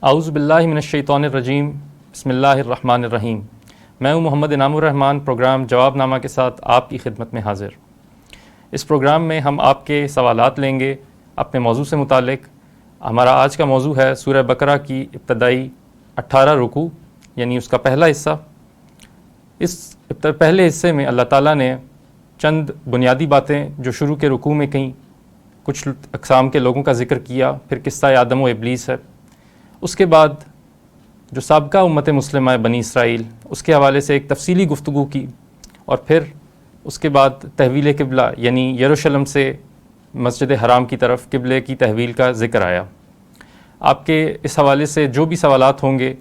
اعوذ باللہ من الشیطان الرجیم، بسم اللہ الرحمن الرحیم۔ میں ہوں محمد انعام الرحمن، پروگرام جواب نامہ کے ساتھ آپ کی خدمت میں حاضر۔ اس پروگرام میں ہم آپ کے سوالات لیں گے اپنے موضوع سے متعلق۔ ہمارا آج کا موضوع ہے سورہ بقرہ کی ابتدائی 18 رکوع، یعنی اس کا پہلا حصہ۔ اس پہلے حصے میں اللہ تعالیٰ نے چند بنیادی باتیں جو شروع کے رکوع میں کہیں کچھ اقسام کے لوگوں کا ذکر کیا، پھر قصہ آدم و ابلیس ہے۔ اس کے بعد جو سابقہ امت مسلمہ بنی اسرائیل، اس کے حوالے سے ایک تفصیلی گفتگو کی، اور پھر اس کے بعد تحویل قبلہ یعنی یروشلم سے مسجد حرام کی طرف قبلے کی تحویل کا ذکر آیا۔ آپ کے اس حوالے سے جو بھی سوالات ہوں گے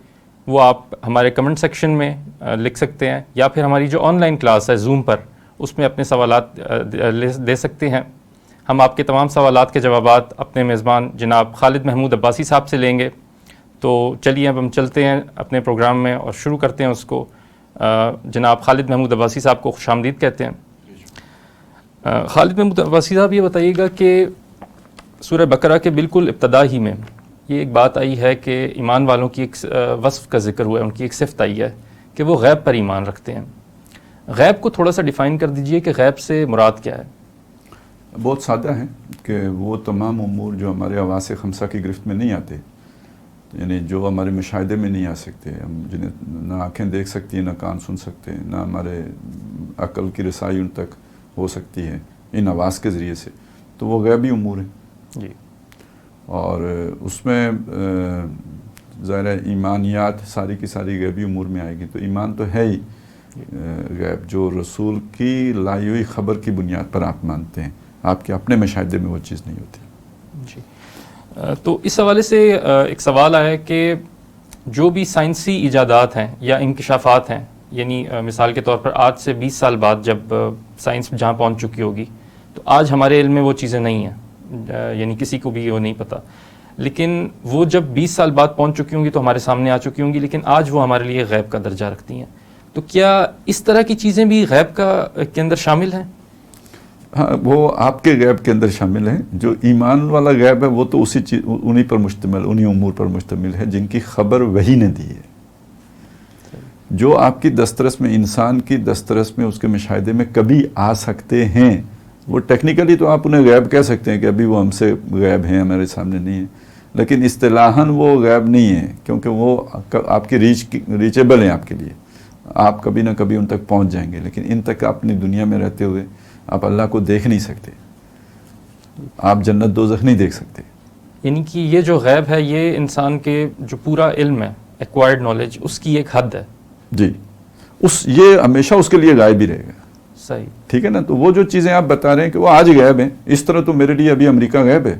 وہ آپ ہمارے کمنٹ سیکشن میں لکھ سکتے ہیں، یا پھر ہماری جو آن لائن کلاس ہے زوم پر، اس میں اپنے سوالات دے سکتے ہیں۔ ہم آپ کے تمام سوالات کے جوابات اپنے میزبان جناب خالد محمود عباسی صاحب سے لیں گے۔ تو چلیے اب ہم چلتے ہیں اپنے پروگرام میں اور شروع کرتے ہیں اس کو۔ جناب خالد محمود عباسی صاحب کو خوش آمدید کہتے ہیں۔ خالد محمود عباسی صاحب، یہ بتائیے گا کہ سورہ بقرہ کے بالکل ابتدا ہی میں یہ ایک بات آئی ہے کہ ایمان والوں کی ایک وصف کا ذکر ہوا ہے، ان کی ایک صفت آئی ہے کہ وہ غیب پر ایمان رکھتے ہیں۔ غیب کو تھوڑا سا ڈیفائن کر دیجئے کہ غیب سے مراد کیا ہے؟ بہت سادہ ہے کہ وہ تمام امور جو ہمارے حواس خمسہ کی گرفت میں نہیں آتے، یعنی جو ہمارے مشاہدے میں نہیں آ سکتے، ہم جنہیں نہ آنکھیں دیکھ سکتی ہیں، نہ کان سن سکتے ہیں، نہ ہمارے عقل کی رسائی ان تک ہو سکتی ہے ان حواس کے ذریعے سے، تو وہ غیبی امور ہیں جی۔ اور اس میں ظاہر ہے ایمانیات ساری کی ساری غیبی امور میں آئے گی۔ تو ایمان تو ہے ہی غیب، جو رسول کی لائی ہوئی خبر کی بنیاد پر آپ مانتے ہیں، آپ کے اپنے مشاہدے میں وہ چیز نہیں ہوتی۔ جی، تو اس حوالے سے ایک سوال آیا کہ جو بھی سائنسی ایجادات ہیں یا انکشافات ہیں، یعنی مثال کے طور پر آج سے 20 سال بعد جب سائنس جہاں پہنچ چکی ہوگی، تو آج ہمارے علم میں وہ چیزیں نہیں ہیں، یعنی کسی کو بھی وہ نہیں پتہ، لیکن وہ جب 20 سال بعد پہنچ چکی ہوں گی تو ہمارے سامنے آ چکی ہوں گی، لیکن آج وہ ہمارے لیے غیب کا درجہ رکھتی ہیں۔ تو کیا اس طرح کی چیزیں بھی غیب کے اندر شامل ہیں؟ ہاں، وہ آپ کے غیب کے اندر شامل ہیں۔ جو ایمان والا غیب ہے وہ تو اسی چیز انہی پر مشتمل، انہی امور پر مشتمل ہے جن کی خبر وحی نے دی ہے۔ جو آپ کی دسترس میں، انسان کی دسترس میں، اس کے مشاہدے میں کبھی آ سکتے ہیں، وہ ٹیکنیکلی تو آپ انہیں غیب کہہ سکتے ہیں کہ ابھی وہ ہم سے غیب ہیں، ہمارے سامنے نہیں ہیں، لیکن اصطلاحاً وہ غیب نہیں ہیں، کیونکہ وہ آپ کی ریچیبل ہیں آپ کے لیے، آپ کبھی نہ کبھی ان تک پہنچ جائیں گے، لیکن ان تک اپنی دنیا میں رہتے ہوئے آپ اللہ کو دیکھ نہیں سکتے، آپ جنت دوزخ نہیں دیکھ سکتے۔ یعنی کہ یہ جو غیب ہے یہ انسان کے جو پورا علم ہے، ایکوائرڈ نالج، اس کی ایک حد ہے۔ جی، یہ ہمیشہ اس کے لیے غائب ہی رہے گا۔ صحیح، ٹھیک ہے نا؟ تو وہ جو چیزیں آپ بتا رہے ہیں کہ وہ آج غائب ہیں، اس طرح تو میرے لیے ابھی امریکہ غائب ہے۔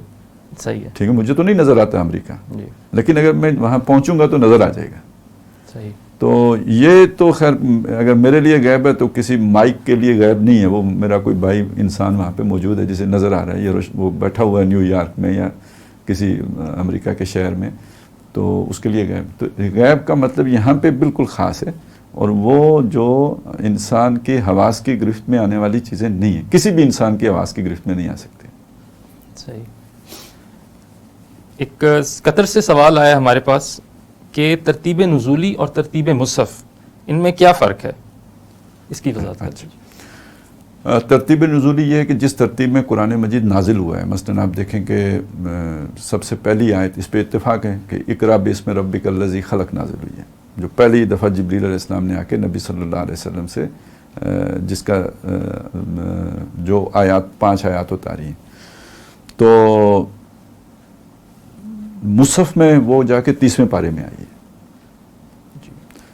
صحیح ہے، ٹھیک ہے، مجھے تو نہیں نظر آتا امریکہ، جی، لیکن اگر میں وہاں پہنچوں گا تو نظر آ جائے گا۔ صحیح۔ تو یہ تو خیر اگر میرے لیے غیب ہے تو کسی مائک کے لیے غیب نہیں ہے، وہ میرا کوئی بھائی انسان وہاں پہ موجود ہے جسے نظر آ رہا ہے، وہ بیٹھا ہوا ہے نیو یارک میں یا کسی امریکہ کے شہر میں، تو اس کے لیے غیب۔ تو غیب کا مطلب یہاں پہ بالکل خاص ہے، اور وہ جو انسان کے حواس کی گرفت میں آنے والی چیزیں نہیں ہیں، کسی بھی انسان کی حواس کی گرفت میں نہیں آ سکتے۔ صحیح۔ ایک قطر سے سوال آیا ہمارے پاس کہ ترتیب نزولی اور ترتیب مصحف، ان میں کیا فرق ہے؟ اس کی وضاحت کر دیجیے۔ ترتیب نزولی یہ ہے کہ جس ترتیب میں قرآن مجید نازل ہوا ہے، مثلاً آپ دیکھیں کہ سب سے پہلی آیت، اس پہ اتفاق ہے کہ اقرا باسم ربک الذی خلق نازل ہوئی ہے، جو پہلی دفعہ جبریل علیہ السلام نے آ کے نبی صلی اللہ علیہ وسلم سے جس کا جو آیات 5 آیات اتاری ہیں، تو مصحف میں وہ جا کے 30ویں پارے میں آئی ہے۔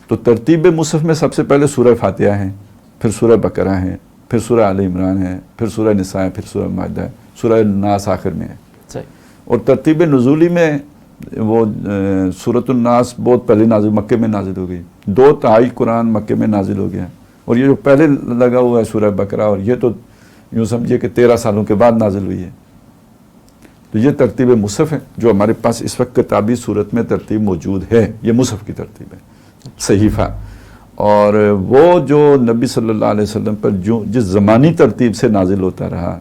تو ترتیب مصحف میں سب سے پہلے سورہ فاتحہ ہے، پھر سورہ بقرہ ہے، پھر سورہ آل عمران ہے، پھر سورہ نساء ہے، پھر سورہ مائدہ ہے، سورہ ناس آخر میں ہے۔ صحیح۔ اور ترتیب نزولی میں وہ سورۃ الناس بہت پہلے نازل، مکے میں نازل ہو گئی، 2 تہائی قرآن مکے میں نازل ہو گیا، اور یہ جو پہلے لگا ہوا ہے سورہ بقرہ، اور یہ تو یوں سمجھیے کہ 13 سالوں کے بعد نازل ہوئی ہے۔ تو یہ ترتیب مصحف ہے جو ہمارے پاس اس وقت کتابی صورت میں ترتیب موجود ہے، یہ مصحف کی ترتیب ہے، صحیفہ۔ اور وہ جو نبی صلی اللہ علیہ وسلم پر جو جس زمانی ترتیب سے نازل ہوتا رہا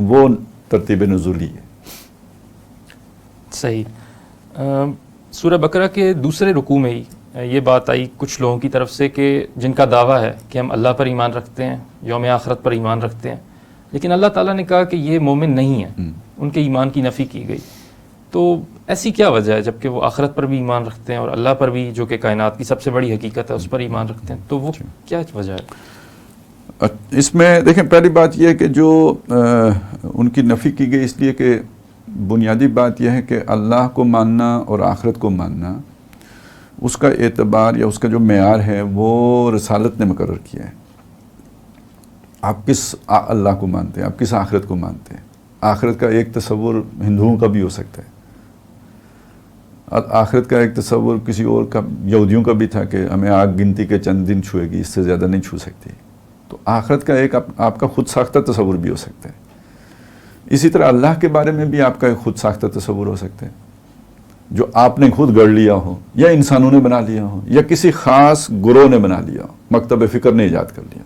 وہ ترتیب نزولی ہے۔ صحیح۔ سورہ بقرہ کے دوسرے رکوع میں ہی یہ بات آئی کچھ لوگوں کی طرف سے کہ جن کا دعویٰ ہے کہ ہم اللہ پر ایمان رکھتے ہیں، یوم آخرت پر ایمان رکھتے ہیں، لیکن اللہ تعالیٰ نے کہا کہ یہ مومن نہیں ہیں، ان کے ایمان کی نفی کی گئی. تو ایسی کیا وجہ ہے جبکہ وہ آخرت پر بھی ایمان رکھتے ہیں اور اللہ پر بھی جو کہ کائنات کی سب سے بڑی حقیقت ہے اس پر ایمان رکھتے ہیں، تو وہ کیا وجہ ہے؟ اس میں دیکھیں، پہلی بات یہ ہے کہ جو ان کی نفی کی گئی اس لیے کہ بنیادی بات یہ ہے کہ اللہ کو ماننا اور آخرت کو ماننا، اس کا اعتبار یا اس کا جو معیار ہے وہ رسالت نے مقرر کیا ہے. آپ کس اللہ کو مانتے ہیں، آپ کس آخرت کو مانتے ہیں؟ آخرت کا ایک تصور ہندوؤں کا بھی ہو سکتا ہے، آخرت کا ایک تصور کسی اور کا، یہودیوں کا بھی تھا کہ ہمیں آگ گنتی کے چند دن چھوئے گی، اس سے زیادہ نہیں چھو سکتی. تو آخرت کا ایک آپ کا خود ساختہ تصور بھی ہو سکتا ہے. اسی طرح اللہ کے بارے میں بھی آپ کا ایک خود ساختہ تصور ہو سکتا ہے جو آپ نے خود گڑھ لیا ہو، یا انسانوں نے بنا لیا ہو، یا کسی خاص گروہ نے بنا لیا ہو، مکتب فکر نے ایجاد کر لیا.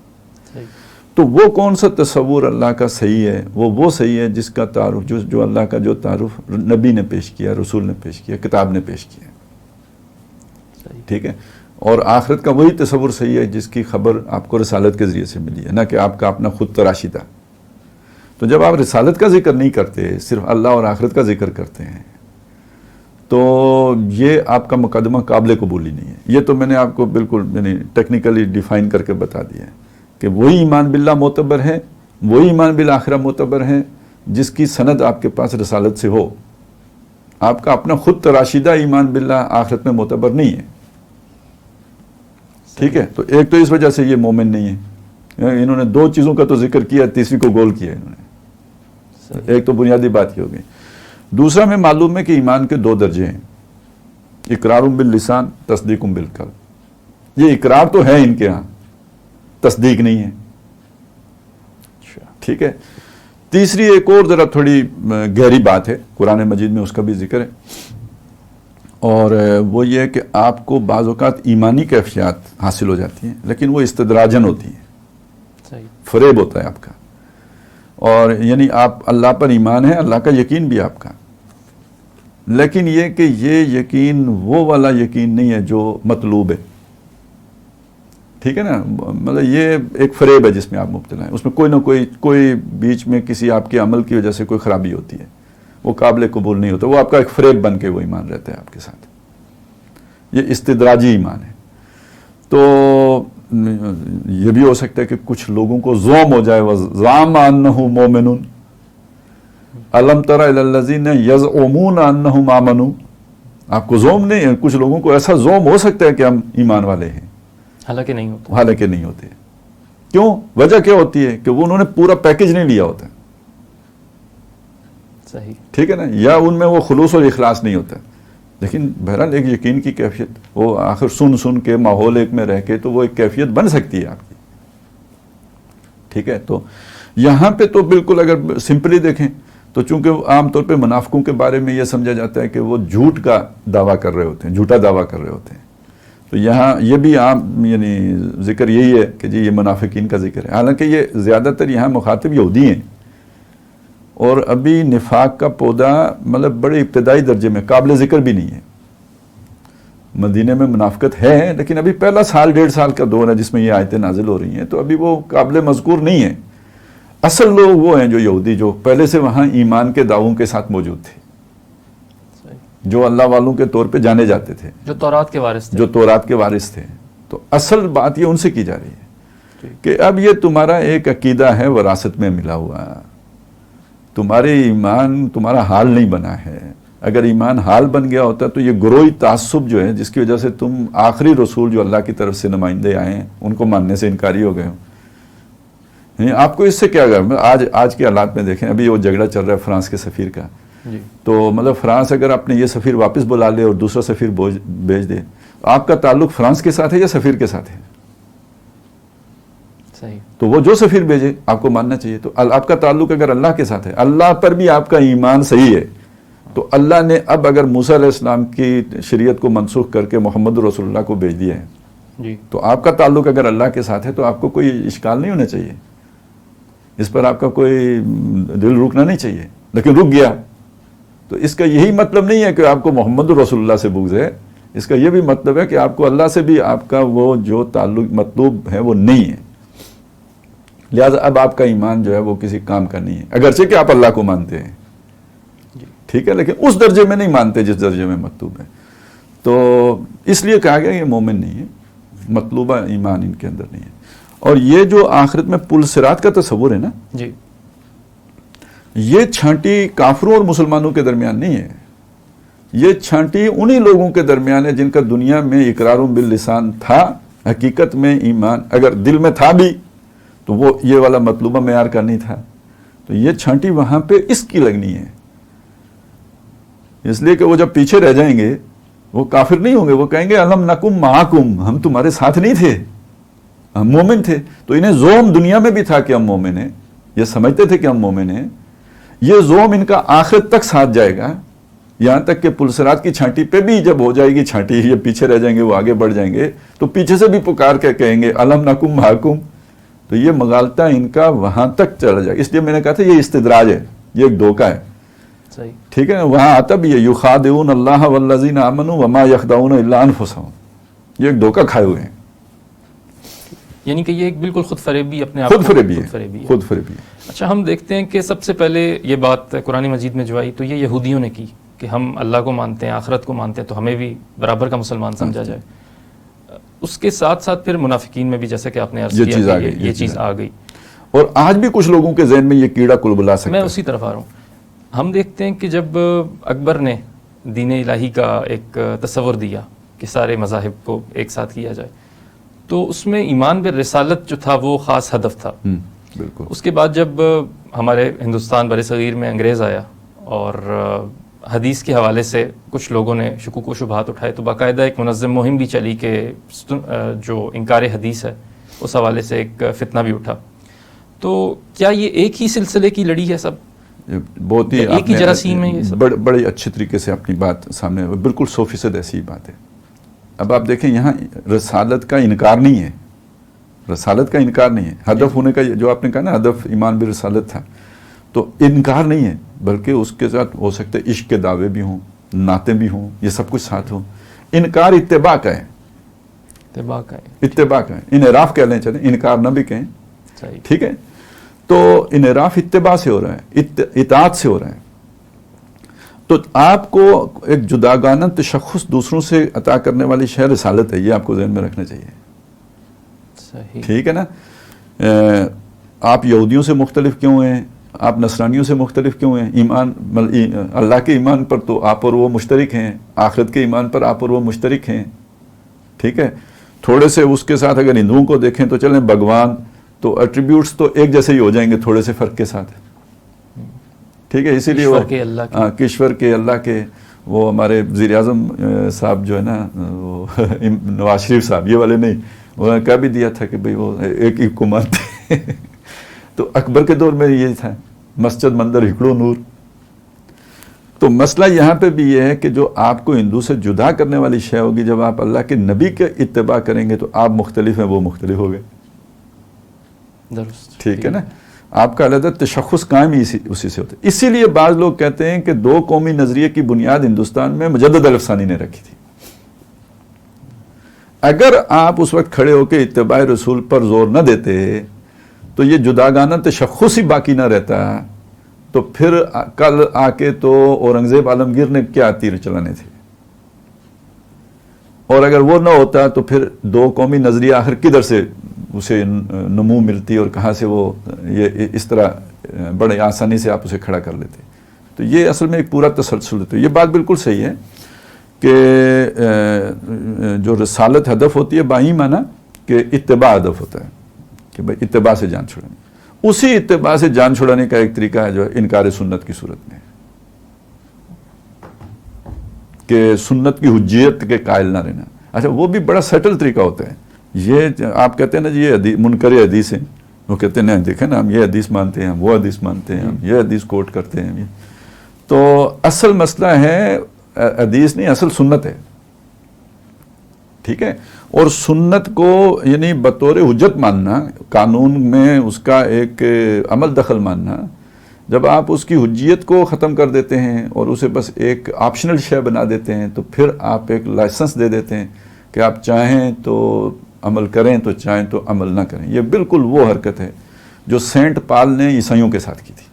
تو وہ کون سا تصور اللہ کا صحیح ہے؟ وہ صحیح ہے جس کا تعارف، جو اللہ کا جو تعارف نبی نے پیش کیا، رسول نے پیش کیا، کتاب نے پیش کیا. ٹھیک ہے. اور آخرت کا وہی تصور صحیح ہے جس کی خبر آپ کو رسالت کے ذریعے سے ملی ہے، نہ کہ آپ کا اپنا خود تراشیدہ. تو جب آپ رسالت کا ذکر نہیں کرتے، صرف اللہ اور آخرت کا ذکر کرتے ہیں، تو یہ آپ کا مقدمہ قابل قبول ہی نہیں ہے. یہ تو میں نے آپ کو بالکل یعنی ٹیکنیکلی ڈیفائن کر کے بتا دیا ہے کہ وہی ایمان باللہ معتبر ہے، وہی ایمان بالآخرہ معتبر ہے جس کی سند آپ کے پاس رسالت سے ہو. آپ کا اپنا خود تراشیدہ ایمان باللہ آخرت میں معتبر نہیں ہے. ٹھیک ہے. تو ایک تو اس وجہ سے یہ مومن نہیں ہے. انہوں نے دو چیزوں کا تو ذکر کیا، تیسری کو گول کیا انہوں نے. ایک تو بنیادی بات یہ ہو گئی. دوسرا میں معلوم ہے کہ ایمان کے دو درجے ہیں، اقرار باللسان، تصدیق بالقلب. یہ اقرار تو ہے ان کے ہاں، تصدیق نہیں ہے. ٹھیک ہے. تیسری ایک اور ذرا تھوڑی گہری بات ہے، قرآن مجید میں اس کا بھی ذکر ہے، اور وہ یہ ہے کہ آپ کو بعض اوقات ایمانی کیفیات حاصل ہو جاتی ہیں لیکن وہ استدراجن ہوتی ہیں، فریب ہوتا ہے آپ کا. اور یعنی آپ اللہ پر ایمان ہے، اللہ کا یقین بھی آپ کا، لیکن یہ کہ یہ یقین وہ والا یقین نہیں ہے جو مطلوب ہے. ٹھیک ہے نا. مطلب یہ ایک فریب ہے جس میں آپ مبتلا ہیں، اس میں کوئی نہ کوئی بیچ میں کسی آپ کے عمل کی وجہ سے کوئی خرابی ہوتی ہے، وہ قابل قبول نہیں ہوتا، وہ آپ کا ایک فریب بن کے وہ ایمان رہتا ہے آپ کے ساتھ. یہ استدراجی ایمان ہے. تو یہ بھی ہو سکتا ہے کہ کچھ لوگوں کو زوم ہو جائے، وَزَعَمَ أَنَّهُ مُؤْمِنٌ أَلَمْ تَرَ إِلَى الَّذِينَ يَزْعُمُونَ أَنَّهُمْ آمَنُوا. آپ کو زوم نہیں ہے، کچھ لوگوں کو ایسا زوم ہو سکتا ہے کہ ہم ایمان والے ہیں، حالانکہ نہیں ہوتے. کیوں؟ وجہ کیا ہوتی ہے کہ وہ انہوں نے پورا پیکج نہیں لیا ہوتا. صحیح. ٹھیک ہے نا. یا ان میں وہ خلوص اور اخلاص نہیں ہوتا. لیکن بہرحال ایک یقین کی کیفیت، وہ آخر سن کے ماحول ایک میں رہ کے تو وہ ایک کیفیت بن سکتی ہے آپ کی. ٹھیک ہے. تو یہاں پہ تو بالکل اگر سمپلی دیکھیں تو چونکہ عام طور پہ منافقوں کے بارے میں یہ سمجھا جاتا ہے کہ وہ جھوٹ کا دعویٰ کر رہے ہوتے ہیں، جھوٹا دعویٰ کر رہے ہوتے ہیں. تو یہاں یہ بھی عام یعنی ذکر یہی ہے کہ جی یہ منافقین کا ذکر ہے، حالانکہ یہ زیادہ تر یہاں مخاطب یہودی ہیں، اور ابھی نفاق کا پودا مطلب بڑے ابتدائی درجے میں قابل ذکر بھی نہیں ہے. مدینے میں منافقت ہے لیکن ابھی پہلا سال 1.5 سال کا دور ہے جس میں یہ آیتیں نازل ہو رہی ہیں، تو ابھی وہ قابل مذکور نہیں ہے. اصل لوگ وہ ہیں جو یہودی، جو پہلے سے وہاں ایمان کے دعووں کے ساتھ موجود تھے، جو اللہ والوں کے طور پہ جانے جاتے تھے، جو تورات کے وارث تھے. تو اصل بات یہ ان سے کی جا رہی ہے کہ اب یہ تمہارا ایک عقیدہ ہے وراثت میں ملا ہوا، تمہارے ایمان تمہارا حال نہیں بنا ہے. اگر ایمان حال بن گیا ہوتا تو یہ گروہی تعصب جو ہے جس کی وجہ سے تم آخری رسول جو اللہ کی طرف سے نمائندے آئے ہیں ان کو ماننے سے انکاری ہو گئے ہو. یعنی آپ کو اس سے کیا گیا؟ آج کے حالات میں دیکھیں، ابھی وہ جھگڑا چل رہا ہے فرانس کے سفیر کا. تو مطلب فرانس اگر اپنے یہ سفیر واپس بلا لے اور دوسرا سفیر بھیج دے، تو آپ کا تعلق فرانس کے ساتھ ہے یا سفیر کے ساتھ ہے؟ صحیح. تو وہ جو سفیر بھیجے آپ کو ماننا چاہیے. تو آپ کا تعلق اگر اللہ کے ساتھ ہے، اللہ پر بھی آپ کا ایمان صحیح ہے، تو اللہ نے اب اگر موسیٰ علیہ السلام کی شریعت کو منسوخ کر کے محمد رسول اللہ کو بھیج دیا ہے، تو آپ کا تعلق اگر اللہ کے ساتھ ہے تو آپ کو کوئی اشکال نہیں ہونا چاہیے، اس پر آپ کا کوئی دل رکنا نہیں چاہیے. لیکن رک گیا تو اس کا یہی مطلب نہیں ہے کہ آپ کو محمد رسول اللہ سے بغض ہے، اس کا یہ بھی مطلب ہے کہ آپ کو اللہ سے بھی آپ کا وہ جو تعلق مطلوب ہے وہ نہیں ہے، لہذا اب آپ کا ایمان جو ہے وہ کسی کام کا نہیں ہے، اگرچہ کہ آپ اللہ کو مانتے ہیں، ٹھیک ہے، لیکن اس درجے میں نہیں مانتے جس درجے میں مطلوب ہے. تو اس لیے کہا گیا یہ مومن نہیں ہے، مطلوبہ ایمان ان کے اندر نہیں ہے. اور یہ جو آخرت میں پل صراط کا تصور ہے نا، جی، یہ چھانٹی کافروں اور مسلمانوں کے درمیان نہیں ہے، یہ چھانٹی انہی لوگوں کے درمیان ہے جن کا دنیا میں اقرار باللسان تھا، حقیقت میں ایمان اگر دل میں تھا بھی تو وہ یہ والا مطلوبہ معیار کا نہیں تھا. تو یہ چھانٹی وہاں پہ اس کی لگنی ہے، اس لیے کہ وہ جب پیچھے رہ جائیں گے وہ کافر نہیں ہوں گے، وہ کہیں گے الم نکم معکم، ہم تمہارے ساتھ نہیں تھے، ہم مومن تھے. تو انہیں زوم دنیا میں بھی تھا کہ ہم مومن ہیں، یہ سمجھتے تھے کہ ہم مومن ہیں، یہ زوم ان کا آخرت تک ساتھ جائے گا، یہاں تک کہ پل صراط کی چھانٹی پہ بھی جب ہو جائے گی چھانٹی، یہ پیچھے رہ جائیں گے وہ آگے بڑھ جائیں گے تو پیچھے سے بھی پکار کے کہیں گے الم نکم معکم. تو یہ مغالطہ ان کا وہاں تک چلا جائے گا. اس لیے میں نے کہا تھا یہ استدراج ہے، یہ ایک دھوکہ ہے، صحیح، ٹھیک ہے. وہاں آتا بھی ہے یخادعون اللہ والذین آمنوا وما یخدعون الا انفسهم، یہ ایک دھوکہ کھائے ہوئے ہیں، یعنی کہ یہ ایک بالکل خود فریبی اپنے آپ خود فریبی ہے، ہے. خود فریبی ہے. اچھا، ہم دیکھتے ہیں کہ سب سے پہلے یہ بات قرآن مجید میں جو آئی تو یہ یہودیوں نے کی کہ ہم اللہ کو مانتے ہیں، آخرت کو مانتے ہیں، تو ہمیں بھی برابر کا مسلمان سمجھا جائے. اس کے ساتھ ساتھ پھر منافقین میں بھی جیسے کہ آپ نے عرض کیا کہ یہ چیز آ گئی، اور آج بھی کچھ لوگوں کے ذہن میں یہ کیڑا کلبلا سکتا ہے. میں اسی طرف آ رہا ہوں. ہم دیکھتے ہیں کہ جب اکبر نے دین الہی کا ایک تصور دیا کہ سارے مذاہب کو ایک ساتھ کیا جائے، تو اس میں ایمان بالرسالت جو تھا وہ خاص ہدف تھا. بالکل. اس کے بعد جب ہمارے ہندوستان بر صغیر میں انگریز آیا اور حدیث کے حوالے سے کچھ لوگوں نے شکوک و شبہات اٹھائے، تو باقاعدہ ایک منظم مہم بھی چلی کہ جو انکار حدیث ہے اس حوالے سے ایک فتنہ بھی اٹھا. تو کیا یہ ایک ہی سلسلے کی لڑی ہے؟ سب بہت ہی ایک ہی جراثیم ہے یہ سب؟ بڑے اچھے طریقے سے اپنی بات سامنے، بالکل 100% ایسی بات ہے. اب آپ دیکھیں یہاں رسالت کا انکار نہیں ہے، رسالت کا انکار نہیں ہے، ہدف ہونے کا جو آپ نے کہا نا ہدف ایمان بالرسالت تھا، تو انکار نہیں ہے، بلکہ اس کے ساتھ ہو سکتے عشق کے دعوے بھی ہوں، نعتیں بھی ہوں، یہ سب کچھ ساتھ ہوں. انکار اتباع کا ہے، اتباع کا ہے، انحراف کہہ لیں، چلیں انکار نہ بھی کہیں، ٹھیک ہے. تو انحراف اتباع سے ہو رہا ہے، اطاعت سے ہو رہا ہے. تو آپ کو ایک جداگانہ تشخص دوسروں سے عطا کرنے والی شے رسالت ہے، یہ آپ کو ذہن میں رکھنا چاہیے، ٹھیک ہے نا. آپ یہودیوں سے مختلف کیوں ہیں، آپ نصرانیوں سے مختلف کیوں ہیں؟ ایمان اللہ کے ایمان پر تو آپ اور وہ مشترک ہیں، آخرت کے ایمان پر آپ اور وہ مشترک ہیں، ٹھیک ہے. تھوڑے سے اس کے ساتھ اگر ہندوؤں کو دیکھیں تو چلیں بھگوان تو ایٹریبیوٹس تو ایک جیسے ہی ہو جائیں گے تھوڑے سے فرق کے ساتھ، ٹھیک ہے. اسی لیے وہ کشور کے اللہ کے وہ ہمارے وزیر اعظم صاحب جو ہے نا وہ نواز شریف صاحب، یہ والے نہیں، انہوں نے کہہ بھی دیا تھا کہ بھئی وہ ایک ہی کو مانتے ہیں. تو اکبر کے دور میں یہ تھا، مسجد مندر ہکڑو نور. تو مسئلہ یہاں پہ بھی یہ ہے کہ جو آپ کو ہندو سے جدا کرنے والی شے ہوگی، جب آپ اللہ کے نبی کے اتباع کریں گے تو آپ مختلف ہیں، وہ مختلف ہو گئے، ٹھیک ہے نا. آپ کا علیحدہ تشخص قائم ہی اسی سے ہوتا ہے. اسی لیے بعض لوگ کہتے ہیں کہ دو قومی نظریے کی بنیاد ہندوستان میں مجدد الفسانی نے رکھی تھی. اگر آپ اس وقت کھڑے ہو کے اتباع رسول پر زور نہ دیتے تو یہ جداگانہ تشخص ہی باقی نہ رہتا. تو پھر کل آ کے تو اورنگزیب عالمگیر نے کیا تیر چلانے تھے، اور اگر وہ نہ ہوتا تو پھر دو قومی نظریہ آخر کدھر سے اسے نمو ملتی اور کہاں سے وہ یہ اس طرح بڑے آسانی سے آپ اسے کھڑا کر لیتے. تو یہ اصل میں ایک پورا تسلسل ہے. تو یہ بات بالکل صحیح ہے کہ جو رسالت ہدف ہوتی ہے بائی معنی کہ اتباع ہدف ہوتا ہے، کہ بھائی اتباع سے جان چھڑانی. اسی اتباع سے جان چھڑانے کا ایک طریقہ ہے جو انکار سنت کی صورت میں، کہ سنت کی حجیت کے قائل نہ رہنا. اچھا، وہ بھی بڑا سیٹل طریقہ ہوتا ہے. یہ آپ کہتے ہیں نا جی یہ منکر حدیث ہیں، وہ کہتے ہیں نا دیکھیں نا ہم یہ حدیث مانتے ہیں، ہم وہ حدیث مانتے ہیں، ہم یہ حدیث کوٹ کرتے ہیں. تو اصل مسئلہ ہے حدیث نہیں، اصل سنت ہے، ٹھیک ہے. اور سنت کو یعنی بطور حجت ماننا، قانون میں اس کا ایک عمل دخل ماننا، جب آپ اس کی حجیت کو ختم کر دیتے ہیں اور اسے بس ایک آپشنل شے بنا دیتے ہیں تو پھر آپ ایک لائسنس دے دیتے ہیں کہ آپ چاہیں تو عمل کریں تو چاہیں تو عمل نہ کریں. یہ بالکل وہ حرکت ہے جو سینٹ پال نے عیسائیوں کے ساتھ کی تھی.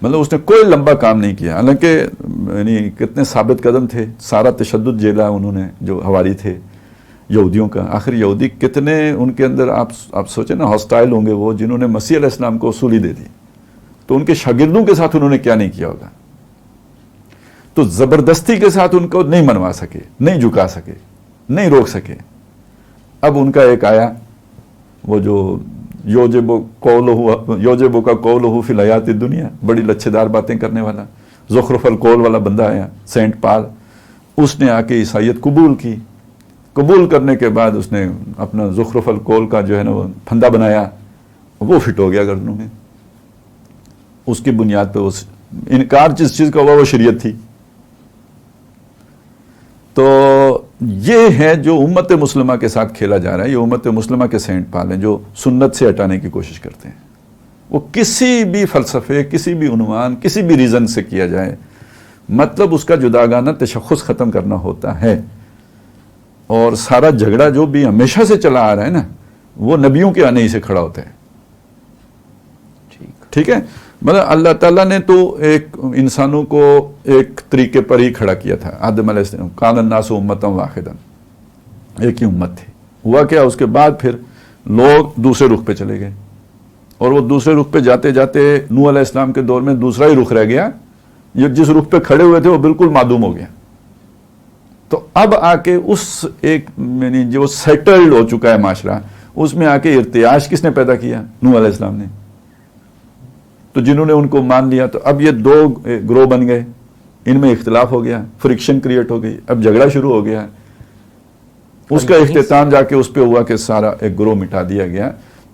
مطلب اس نے کوئی لمبا کام نہیں کیا, حالانکہ یعنی کتنے ثابت قدم تھے, سارا تشدد جھیلا انہوں نے جو حواری تھے یہودیوں کا. آخر یہودی کتنے ان کے اندر آپ سوچیں نا ہاسٹائل ہوں گے وہ, جنہوں نے مسیح علیہ السلام کو اصولی دے دی, تو ان کے شاگردوں کے ساتھ انہوں نے کیا نہیں کیا ہوگا. تو زبردستی کے ساتھ ان کو نہیں منوا سکے, نہیں جھکا سکے, نہیں روک سکے. اب ان کا ایک آیا وہ جو یوجبو کا قولہ فی الحیات الدنیا, بڑی لچھے دار باتیں کرنے والا زخرف القول والا بندہ آیا, سینٹ پال. اس نے آ کے عیسائیت قبول کی. قبول کرنے کے بعد اس نے اپنا زخرف القول کا جو ہے نا وہ پھندا بنایا, وہ فٹ ہو گیا گردنوں میں. اس کی بنیاد پہ اس انکار جس چیز کا ہوا وہ شریعت تھی. تو یہ ہے جو امت مسلمہ کے ساتھ کھیلا جا رہا ہے. یہ امت مسلمہ کے سینٹ پال ہیں جو سنت سے ہٹانے کی کوشش کرتے ہیں. وہ کسی بھی فلسفے, کسی بھی عنوان, کسی بھی ریزن سے کیا جائے, مطلب اس کا جداگانہ تشخص ختم کرنا ہوتا ہے. اور سارا جھگڑا جو بھی ہمیشہ سے چلا آ رہا ہے نا, وہ نبیوں کے آنے ہی سے کھڑا ہوتا ہے. ٹھیک ہے, مطلب اللہ تعالیٰ نے تو ایک انسانوں کو ایک طریقے پر ہی کھڑا کیا تھا. آدم علیہ السلام کان الناس امتا واحدا, ایک ہی امت تھی. ہوا کیا, اس کے بعد پھر لوگ دوسرے رخ پہ چلے گئے, اور وہ دوسرے رخ پہ جاتے جاتے نوح علیہ السلام کے دور میں دوسرا ہی رخ رہ گیا. یہ جس رخ پہ کھڑے ہوئے تھے وہ بالکل معدوم ہو گیا. تو اب آ کے اس ایک یعنی جو سیٹلڈ ہو چکا ہے معاشرہ, اس میں آ کے ارتعاش کس نے پیدا کیا؟ نوح علیہ السلام نے. تو جنہوں نے ان کو مان لیا, تو اب یہ دو گروہ بن گئے, ان میں اختلاف ہو گیا, فرکشن کریٹ ہو گئی, اب جھگڑا شروع ہو گیا. اس کا اختتام جا کے اس پہ ہوا کہ سارا ایک گروہ مٹا دیا گیا.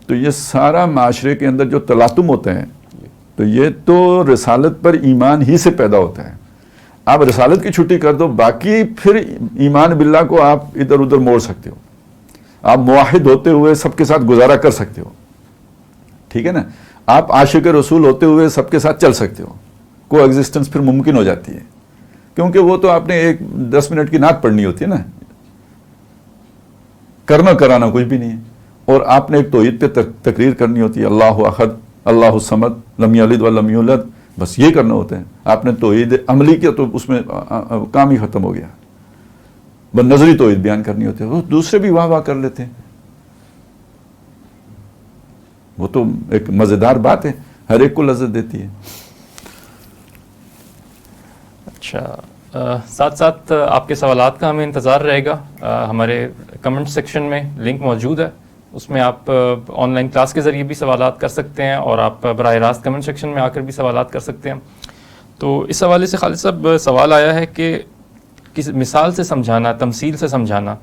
تو یہ سارا معاشرے کے اندر جو تلاطم ہوتے ہیں, تو یہ تو رسالت پر ایمان ہی سے پیدا ہوتا ہے. آپ رسالت کی چھٹی کر دو, باقی پھر ایمان باللہ کو آپ ادھر ادھر موڑ سکتے ہو. آپ موحد ہوتے ہوئے سب کے ساتھ گزارا کر سکتے ہو, ٹھیک ہے نا. آپ عاشق رسول ہوتے ہوئے سب کے ساتھ چل سکتے ہو. کو ایگزسٹنس پھر ممکن ہو جاتی ہے, کیونکہ وہ تو آپ نے ایک 10 منٹ کی نعت پڑھنی ہوتی ہے نا, کرنا کرانا کچھ بھی نہیں ہے. اور آپ نے ایک توحید پہ تقریر کرنی ہوتی ہے, اللہ احد اللہ الصمد لم یلد ولم یولد, بس یہ کرنا ہوتا ہے. آپ نے توحید عملی کیا تو اس میں کام ہی ختم ہو گیا. بس نظری توحید بیان کرنی ہوتی ہے, وہ دوسرے بھی واہ واہ کر لیتے ہیں. وہ تو ایک مزیدار بات ہے, ہر ایک کو لذت دیتی ہے. اچھا, ساتھ ساتھ آپ کے سوالات کا ہمیں انتظار رہے گا. ہمارے کمنٹ سیکشن میں لنک موجود ہے, اس میں آپ آن لائن کلاس کے ذریعے بھی سوالات کر سکتے ہیں, اور آپ براہ راست کمنٹ سیکشن میں آ کر بھی سوالات کر سکتے ہیں. تو اس حوالے سے خالد صاحب سوال آیا ہے کہ کس مثال سے سمجھانا, تمثیل سے سمجھانا,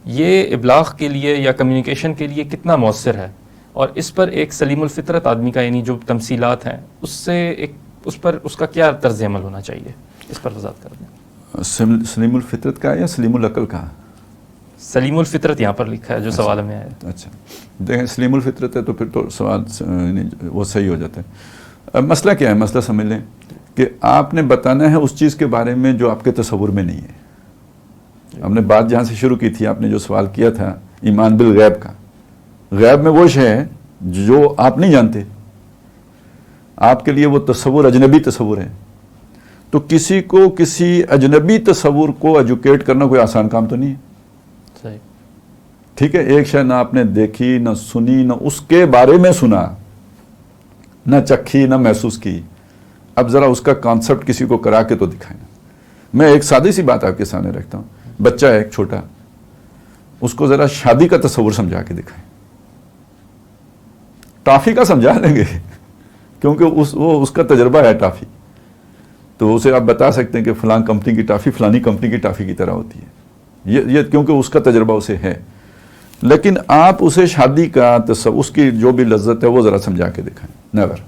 یہ ابلاغ کے لیے یا کمیونیکیشن کے لیے کتنا مؤثر ہے, اور اس پر ایک سلیم الفطرت آدمی کا, یعنی جو تمثیلات ہیں اس سے اس پر اس کا کیا طرز عمل ہونا چاہیے, اس پر وضاحت کر دیں. سلیم الفطرت کا یا سلیم العقل کا؟ سلیم الفطرت یہاں پر لکھا ہے جو سوال میں آیا. اچھا, دیکھیں سلیم الفطرت ہے تو پھر تو سوال وہ صحیح ہو جاتا ہے. مسئلہ کیا ہے, مسئلہ سمجھ لیں کہ آپ نے بتانا ہے اس چیز کے بارے میں جو آپ کے تصور میں نہیں ہے. ہم نے بات جہاں سے شروع کی تھی, آپ نے جو سوال کیا تھا ایمان بالغیب کا, غیب میں وہ شے ہے جو آپ نہیں جانتے, آپ کے لیے وہ تصور اجنبی تصور ہے. تو کسی کو کسی اجنبی تصور کو ایجوکیٹ کرنا کوئی آسان کام تو نہیں ہے. صحیح, ٹھیک ہے. ایک شے نہ آپ نے دیکھی, نہ سنی, نہ اس کے بارے میں سنا, نہ چکھی, نہ محسوس کی. اب ذرا اس کا کانسیپٹ کسی کو کرا کے تو دکھائیں. میں ایک سادی سی بات آپ کے سامنے رکھتا ہوں. بچہ ہے ایک چھوٹا, اس کو ذرا شادی کا تصور سمجھا کے دکھائیں. ٹافی کا سمجھا لیں گے کیونکہ وہ اس کا تجربہ ہے ٹافی, تو اسے آپ بتا سکتے ہیں کہ فلاں کمپنی کی ٹافی فلانی کمپنی کی ٹافی کی طرح ہوتی ہے, یہ کیونکہ اس کا تجربہ اسے ہے. لیکن آپ اسے شادی کا تصور, اس کی جو بھی لذت ہے وہ ذرا سمجھا کے دکھائیں. نیور.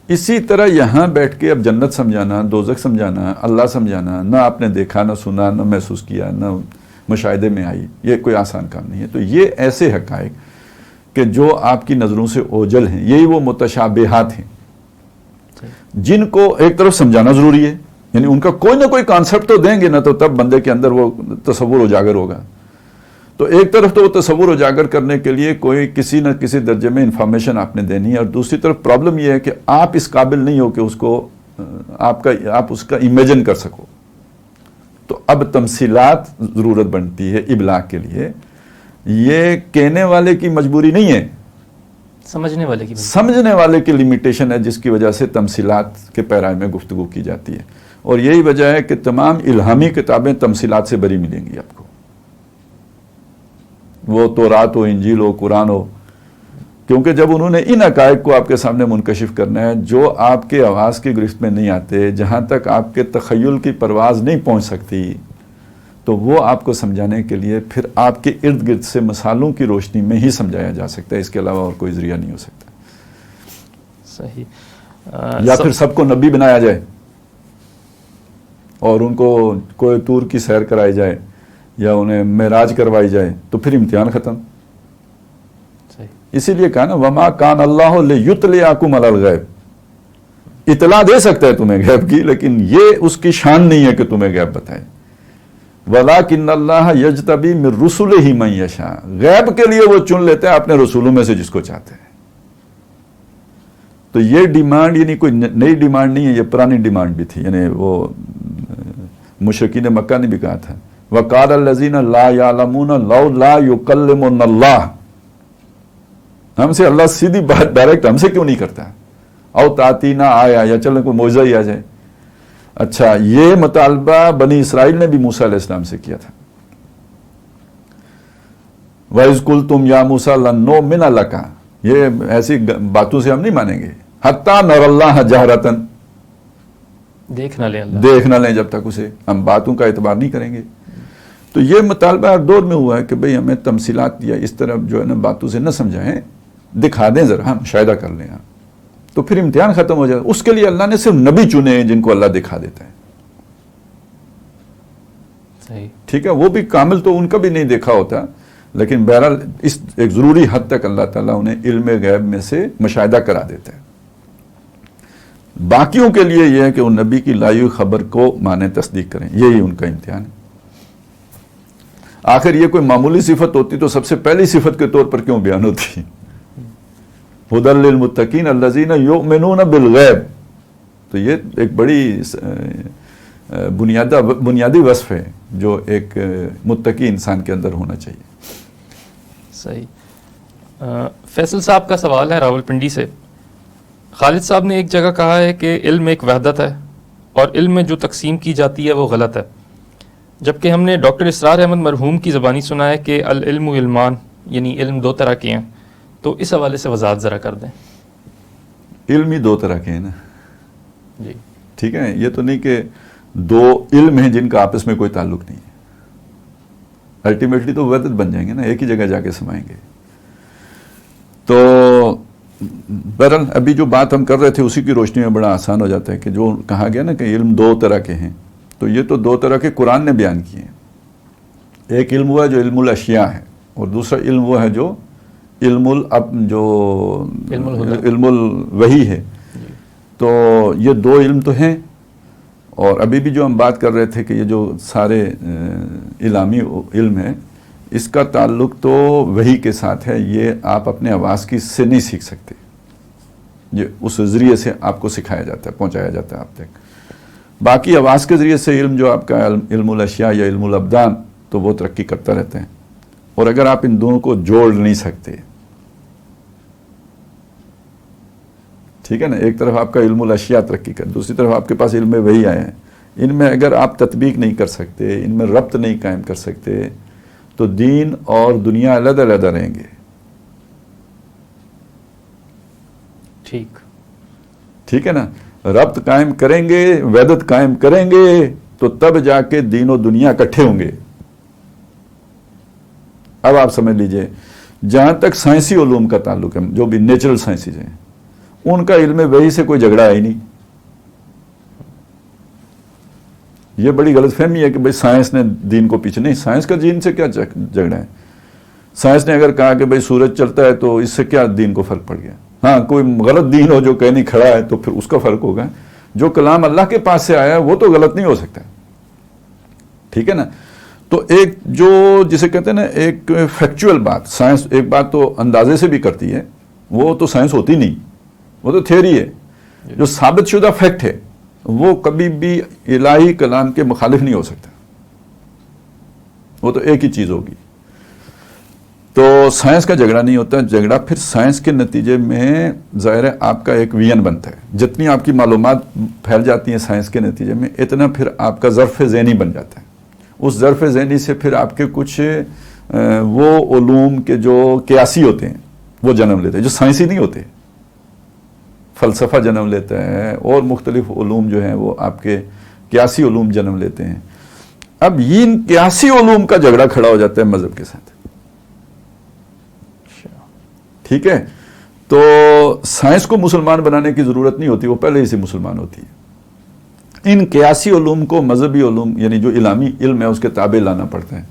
اسی طرح یہاں بیٹھ کے اب جنت سمجھانا, دوزخ سمجھانا, اللہ سمجھانا, نہ آپ نے دیکھا, نہ سنا, نہ محسوس کیا, نہ مشاہدے میں آئی, یہ کوئی آسان کام نہیں ہے. تو یہ ایسے حقائق کہ جو آپ کی نظروں سے اوجل ہیں، یہی وہ متشابہات ہیں جن کو ایک طرف سمجھانا ضروری ہے، یعنی ان کا کوئی نہ کوئی کانسیپٹ تو دیں گے نا، تو تب بندے کے اندر وہ تصور اجاگر ہوگا. تو ایک طرف تو وہ تصور اجاگر کرنے کے لیے کوئی کسی نہ کسی درجے میں انفارمیشن آپ نے دینی ہے، اور دوسری طرف پرابلم یہ ہے کہ آپ اس قابل نہیں ہو کہ اس کو آپ اس کا امیجن کر سکو. تو اب تمثیلات ضرورت بنتی ہے ابلاغ کے لیے. یہ کہنے والے کی مجبوری نہیں ہے، سمجھنے والے کی لمیٹیشن ہے، جس کی وجہ سے تمثیلات کے پیرائے میں گفتگو کی جاتی ہے. اور یہی وجہ ہے کہ تمام الہامی کتابیں تمثیلات سے بری ملیں گی آپ کو، وہ تورات ہو، انجیل ہو، قرآن ہو، کیونکہ جب انہوں نے ان حقائق کو آپ کے سامنے منکشف کرنا ہے جو آپ کے آواز کی گرفت میں نہیں آتے، جہاں تک آپ کے تخیل کی پرواز نہیں پہنچ سکتی، تو وہ آپ کو سمجھانے کے لیے پھر آپ کے ارد گرد سے مثالوں کی روشنی میں ہی سمجھایا جا سکتا ہے، اس کے علاوہ اور کوئی ذریعہ نہیں ہو سکتا. صحیح. یا پھر سب کو نبی بنایا جائے اور ان کو کوئی طور کی سیر کرائی جائے یا انہیں معراج کروائی جائے، تو پھر امتحان ختم. اسی لیے کہا نا وما کان اللہ لیطلعکم علی الغیب، اطلاع دے سکتا ہے تمہیں غیب کی، لیکن یہ اس کی شان نہیں ہے کہ تمہیں غیب بتائے. وَلَٰكِنَّ اللَّهَ يَجْتَبِي مِن رُسُلِهِ مَن يَشَاءُ، غیب کے لیے وہ چن لیتے ہیں اپنے رسولوں میں سے جس کو چاہتے ہیں. تو یہ ڈیمانڈ یعنی کوئی نئی ڈیمانڈ نہیں ہے، یہ پرانی ڈیمانڈ بھی تھی. یعنی وہ مشرکین مکہ نے بھی کہا تھا وَقَالَ الَّذِينَ لَا يَعْلَمُونَ لَوْلَا يُكَلِّمُنَا اللَّهُ، ہم سے اللہ سیدھی بات ڈائریکٹ ہم سے کیوں نہیں کرتا، او تاتینا آیا، یا چلیں کوئی معجزہ ہی آ جائے. اچھا، یہ مطالبہ بنی اسرائیل نے بھی موسیٰ علیہ السلام سے کیا تھا. وَإِذْ قُلْتُمْ يَا مُوسَىٰ لَن نُؤْمِنَ لَكَ، یہ ایسی باتوں سے ہم نہیں مانیں گے. حَتَّىٰ نَرَى اللَّهَ جَهْرَةً، دیکھ نہ لیں جب تک اسے، ہم باتوں کا اعتبار نہیں کریں گے. تو یہ مطالبہ ہر دور میں ہوا ہے کہ بھئی ہمیں تمثیلات یا اس طرح جو ہے نا باتوں سے نہ سمجھائیں، دکھا دیں ذرا، ہم مشاہدہ کر لیں. تو پھر امتحان ختم ہو جائے. اس کے لیے اللہ نے صرف نبی چنے ہیں جن کو اللہ دکھا دیتا ہے. صحیح. ٹھیک ہے، وہ بھی کامل تو ان کا بھی نہیں دیکھا ہوتا، لیکن بہرحال اس ایک ضروری حد تک اللہ تعالیٰ انہیں علم غیب میں سے مشاہدہ کرا دیتا ہے. باقیوں کے لیے یہ ہے کہ ان نبی کی لائی ہوئی خبر کو مانیں، تصدیق کریں، یہی ان کا امتحان ہے. آخر یہ کوئی معمولی صفت ہوتی تو سب سے پہلی صفت کے طور پر کیوں بیان ہوتی؟ ہدی للمتقین الذین یؤمنون بالغیب. تو یہ ایک بڑی بنیادی وصف ہے جو ایک متقی انسان کے اندر ہونا چاہیے. صحیح. فیصل صاحب کا سوال ہے راول پنڈی سے. خالد صاحب نے ایک جگہ کہا ہے کہ علم ایک وحدت ہے اور علم میں جو تقسیم کی جاتی ہے وہ غلط ہے، جبکہ ہم نے ڈاکٹر اسرار احمد مرحوم کی زبانی سنا ہے کہ العلم علمان، یعنی علم دو طرح کے ہیں. تو اس حوالے سے وضاحت ذرا کر دیں. علم ہی دو طرح کے ہیں نا جی. ٹھیک ہے، یہ تو نہیں کہ دو علم ہیں جن کا آپس میں کوئی تعلق نہیں ہے. الٹیمیٹلی تو وحدت بن جائیں گے نا، ایک ہی جگہ جا کے سمائیں گے. تو بہرحال ابھی جو بات ہم کر رہے تھے اسی کی روشنی میں بڑا آسان ہو جاتا ہے کہ جو کہا گیا نا کہ علم دو طرح کے ہیں، تو یہ تو دو طرح کے قرآن نے بیان کیے ہیں. ایک علم وہ ہے جو علم الاشیاء ہے، اور دوسرا علم وہ ہے جو علم الوحی ہے. تو یہ دو علم تو ہیں. اور ابھی بھی جو ہم بات کر رہے تھے کہ یہ جو سارے الہامی علم ہے، اس کا تعلق تو وحی کے ساتھ ہے. یہ آپ اپنے آواز کی سے نہیں سیکھ سکتے، یہ اس ذریعے سے آپ کو سکھایا جاتا ہے، پہنچایا جاتا ہے آپ تک. باقی آواز کے ذریعے سے علم جو آپ کا علم الاشیاء یا علم الابدان، تو وہ ترقی کرتا رہتا ہے. اور اگر آپ ان دونوں کو جوڑ نہیں سکتے، ٹھیک ہے نا، ایک طرف آپ کا علم الاشیاء ترقی کر، دوسری طرف آپ کے پاس علم وحی آیا ہے، ان میں اگر آپ تطبیق نہیں کر سکتے، ان میں ربط نہیں قائم کر سکتے، تو دین اور دنیا علیحدہ علیحدہ رہیں گے. ٹھیک ہے نا. ربط قائم کریں گے، وحدت قائم کریں گے، تو تب جا کے دین و دنیا اکٹھے ہوں گے. اب آپ سمجھ لیجئے، جہاں تک سائنسی علوم کا تعلق ہے، جو بھی نیچرل سائنسز ہیں، ان کا علم وحی سے کوئی جھگڑا ہے ہی نہیں. یہ بڑی غلط فہمی ہے کہ بھئی سائنس نے دین کو پیچھے، نہیں، سائنس کا دین سے کیا جھگڑا ہے. سائنس نے اگر کہا کہ بھائی سورج چلتا ہے تو اس سے کیا دین کو فرق پڑ گیا؟ ہاں کوئی غلط دین ہو جو کہیں نہیں کھڑا ہے تو پھر اس کا فرق ہوگا. جو کلام اللہ کے پاس سے آیا ہے وہ تو غلط نہیں ہو سکتا. ٹھیک ہے نا. تو ایک جو جسے کہتے ہیں نا ایک فیکچوئل بات، سائنس ایک بات تو اندازے سے بھی کرتی ہے، وہ تو سائنس ہوتی نہیں، وہ تو تھیوری ہے. جو ثابت شدہ فیکٹ ہے وہ کبھی بھی الہی کلام کے مخالف نہیں ہو سکتا، وہ تو ایک ہی چیز ہوگی. تو سائنس کا جھگڑا نہیں ہوتا. جھگڑا پھر سائنس کے نتیجے میں ظاہر ہے آپ کا ایک ویژن بنتا ہے. جتنی آپ کی معلومات پھیل جاتی ہیں سائنس کے نتیجے میں، اتنا پھر آپ کا ظرف ذہنی بن جاتا ہے. اس ظرف ذہنی سے پھر آپ کے کچھ وہ علوم کے جو قیاسی ہوتے ہیں وہ جنم لیتے ہیں، جو سائنسی نہیں ہوتے. فلسفہ جنم لیتا ہے اور مختلف علوم جو ہیں وہ آپ کے قیاسی علوم جنم لیتے ہیں. اب ان قیاسی علوم کا جھگڑا کھڑا ہو جاتا ہے مذہب کے ساتھ. ٹھیک ہے. تو سائنس کو مسلمان بنانے کی ضرورت نہیں ہوتی، وہ پہلے ہی سے مسلمان ہوتی ہے. ان قیاسی علوم کو مذہبی علوم یعنی جو الہامی علم ہے اس کے تابع لانا پڑتا ہے.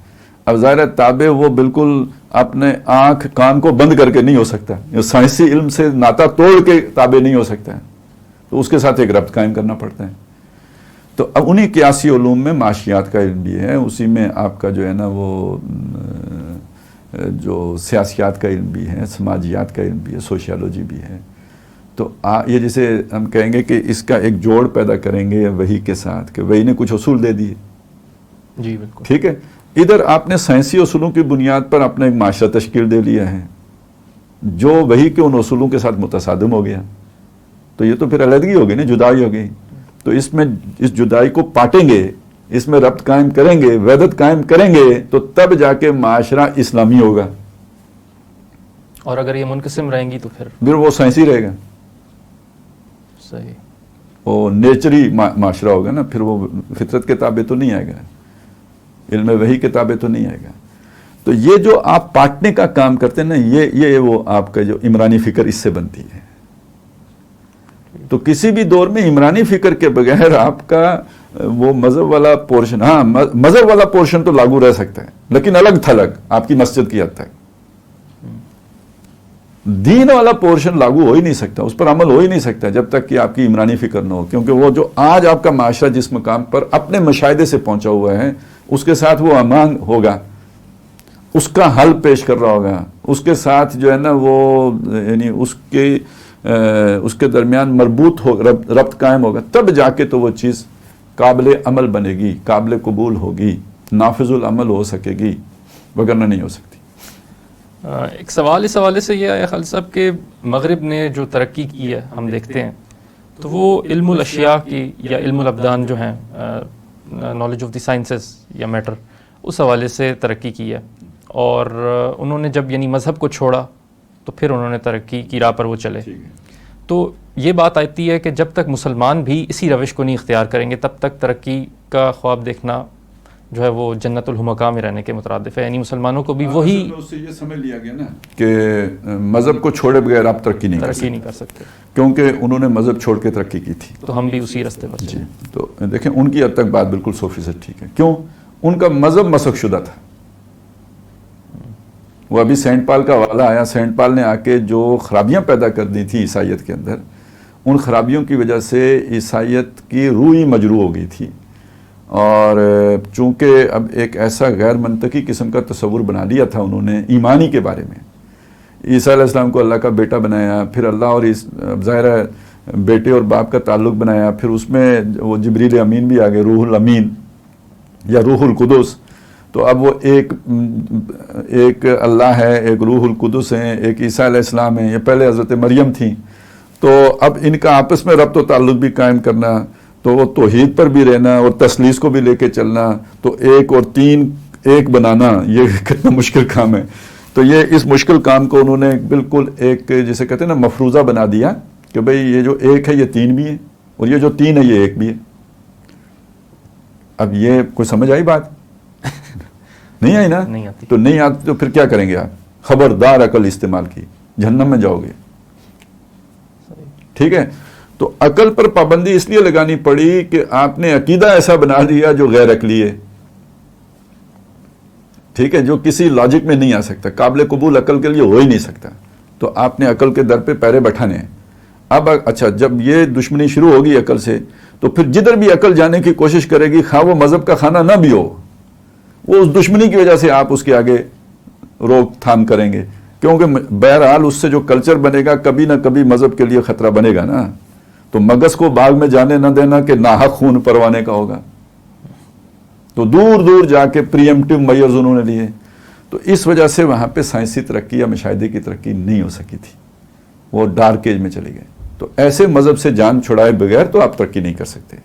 اب ظاہر ہے تابع وہ بالکل اپنے آنکھ کان کو بند کر کے نہیں ہو سکتا، سائنسی علم سے ناتا توڑ کے تابع نہیں ہو سکتا ہے، تو اس کے ساتھ ایک ربط قائم کرنا پڑتا ہے. تو اب انہی قیاسی علوم میں معاشیات کا علم بھی ہے، اسی میں آپ کا جو ہے نا وہ جو سیاسیات کا علم بھی ہے، سماجیات کا علم بھی ہے، سوشیالوجی بھی ہے. تو یہ جسے ہم کہیں گے کہ اس کا ایک جوڑ پیدا کریں گے وحی کے ساتھ کہ وحی نے کچھ اصول دے دیے. جی بالکل ٹھیک ہے. ادھر آپ نے سائنسی اصولوں کی بنیاد پر اپنا ایک معاشرہ تشکیل دے لیا ہے جو وحی کے ان اصولوں کے ساتھ متصادم ہو گیا. تو یہ تو پھر علیحدگی ہو گئی نا، جدائی ہو گئی. تو اس میں اس جدائی کو پاٹیں گے، اس میں ربط قائم کریں گے، وحدت قائم کریں گے، تو تب جا کے معاشرہ اسلامی ہوگا. اور اگر یہ منقسم رہیں گی تو پھر وہ سائنسی رہے گا. صحیح. وہ نیچری معاشرہ ہوگا نا، پھر وہ فطرت کے تابع تو نہیں آئے گا، علم وحی کے تابع تو نہیں آئے گا. تو یہ جو آپ پاٹنے کا کام کرتے ہیں نا، یہ وہ آپ کا جو عمرانی فکر اس سے بنتی ہے. تو کسی بھی دور میں عمرانی فکر کے بغیر آپ کا وہ مذہب والا پورشن، ہاں مذہب والا پورشن تو لاگو رہ سکتا ہے لیکن الگ تھلگ آپ کی مسجد کی حد تک. دین والا پورشن لاگو ہو ہی نہیں سکتا، اس پر عمل ہو ہی نہیں سکتا جب تک کہ آپ کی عمرانی فکر نہ ہو. کیونکہ وہ جو آج آپ کا معاشرہ جس مقام پر اپنے مشاہدے سے پہنچا ہوا ہے، اس کے ساتھ وہ امان ہوگا، اس کا حل پیش کر رہا ہوگا، اس کے ساتھ جو ہے نا وہ یعنی اس کے درمیان مربوط ہو ربط قائم ہوگا، تب جا کے تو وہ چیز قابل عمل بنے گی، قابل قبول ہوگی، نافذ العمل ہو سکے گی، وگرنہ نہیں ہو سکتی. ایک سوال اس حوالے سے یہ آیا خالد صاحب کہ مغرب نے جو ترقی کی ہے ہم دیکھتے ہیں تو وہ علم الاشیاء کی یا علم الابدان جو ہیں نالج آف دی سائنسز یا میٹر، اس حوالے سے ترقی کی ہے. اور انہوں نے جب یعنی مذہب کو چھوڑا تو پھر انہوں نے ترقی کی راہ پر وہ چلے. تو یہ بات آتی ہے کہ جب تک مسلمان بھی اسی روش کو نہیں اختیار کریں گے تب تک ترقی کا خواب دیکھنا جو ہے وہ جنت الحمقاء میں رہنے کے مترادف ہے. یعنی مسلمانوں کو بھی وہی اس سے یہ سمجھ لیا گیا نا کہ مذہب کو چھوڑے بغیر آپ ترقی نہیں کر سکتے، کیونکہ انہوں نے مذہب چھوڑ کے ترقی کی تھی. تو ہم بھی اسی راستے پر جی. تو دیکھیں ان کی حد تک بات بالکل 100% ٹھیک ہے. کیوں؟ ان کا مذہب مسخ شدہ تھا. وہ ابھی سینٹ پال کا حوالہ آیا، سینٹ پال نے آ کے جو خرابیاں پیدا کر دی تھی عیسائیت کے اندر، ان خرابیوں کی وجہ سے عیسائیت کی روح ہی مجروح ہو گئی تھی. اور چونکہ اب ایک ایسا غیر منطقی قسم کا تصور بنا لیا تھا انہوں نے ایمانی کے بارے میں. عیسیٰ علیہ السلام کو اللہ کا بیٹا بنایا، پھر اللہ اور ظاہر ہے بیٹے اور باپ کا تعلق بنایا، پھر اس میں وہ جبریل امین بھی آ گئے، روح الامین یا روح القدس. تو اب وہ ایک اللہ ہے، ایک روح القدس ہیں، ایک عیسیٰ علیہ السلام ہیں، یہ پہلے حضرت مریم تھیں. تو اب ان کا آپس میں ربط و تعلق بھی قائم کرنا، تو وہ توحید پر بھی رہنا اور تثلیث کو بھی لے کے چلنا، تو ایک اور تین ایک بنانا، یہ کتنا مشکل کام ہے. تو یہ اس مشکل کام کو انہوں نے بالکل ایک جسے کہتے ہیں نا مفروضہ بنا دیا کہ بھئی یہ جو ایک ہے یہ تین بھی ہے، اور یہ جو تین ہے یہ ایک بھی ہے. اب یہ کوئی سمجھ آئی بات؟ نہیں آئی نا؟ نہیں آتی. تو نہیں آتی تو پھر کیا کریں گے آپ؟ خبردار عقل استعمال کی، جہنم میں جاؤ گے. ٹھیک ہے. تو عقل پر پابندی اس لیے لگانی پڑی کہ آپ نے عقیدہ ایسا بنا دیا جو غیر عقلی ہے. ٹھیک ہے, جو کسی لاجک میں نہیں آ سکتا, قابل قبول عقل کے لیے ہو ہی نہیں سکتا. تو آپ نے عقل کے در پہ پیرے بٹھانے ہیں. اب اچھا, جب یہ دشمنی شروع ہوگی عقل سے, تو پھر جدھر بھی عقل جانے کی کوشش کرے گی, خواہ وہ مذہب کا کھانا نہ بھی ہو, وہ اس دشمنی کی وجہ سے آپ اس کے آگے روک تھام کریں گے, کیونکہ بہرحال اس سے جو کلچر بنے گا کبھی نہ کبھی مذہب کے لیے خطرہ بنے گا نا. تو مگس کو باغ میں جانے نہ دینا کہ ناحق خون پروانے کا ہوگا, تو دور دور جا کے پریمپٹیو میئرز انہوں نے لیے. تو اس وجہ سے وہاں پہ سائنسی ترقی یا مشاہدے کی ترقی نہیں ہو سکی تھی, وہ ڈارک ایج میں چلے گئے. تو ایسے مذہب سے جان چھڑائے بغیر تو آپ ترقی نہیں کر سکتے.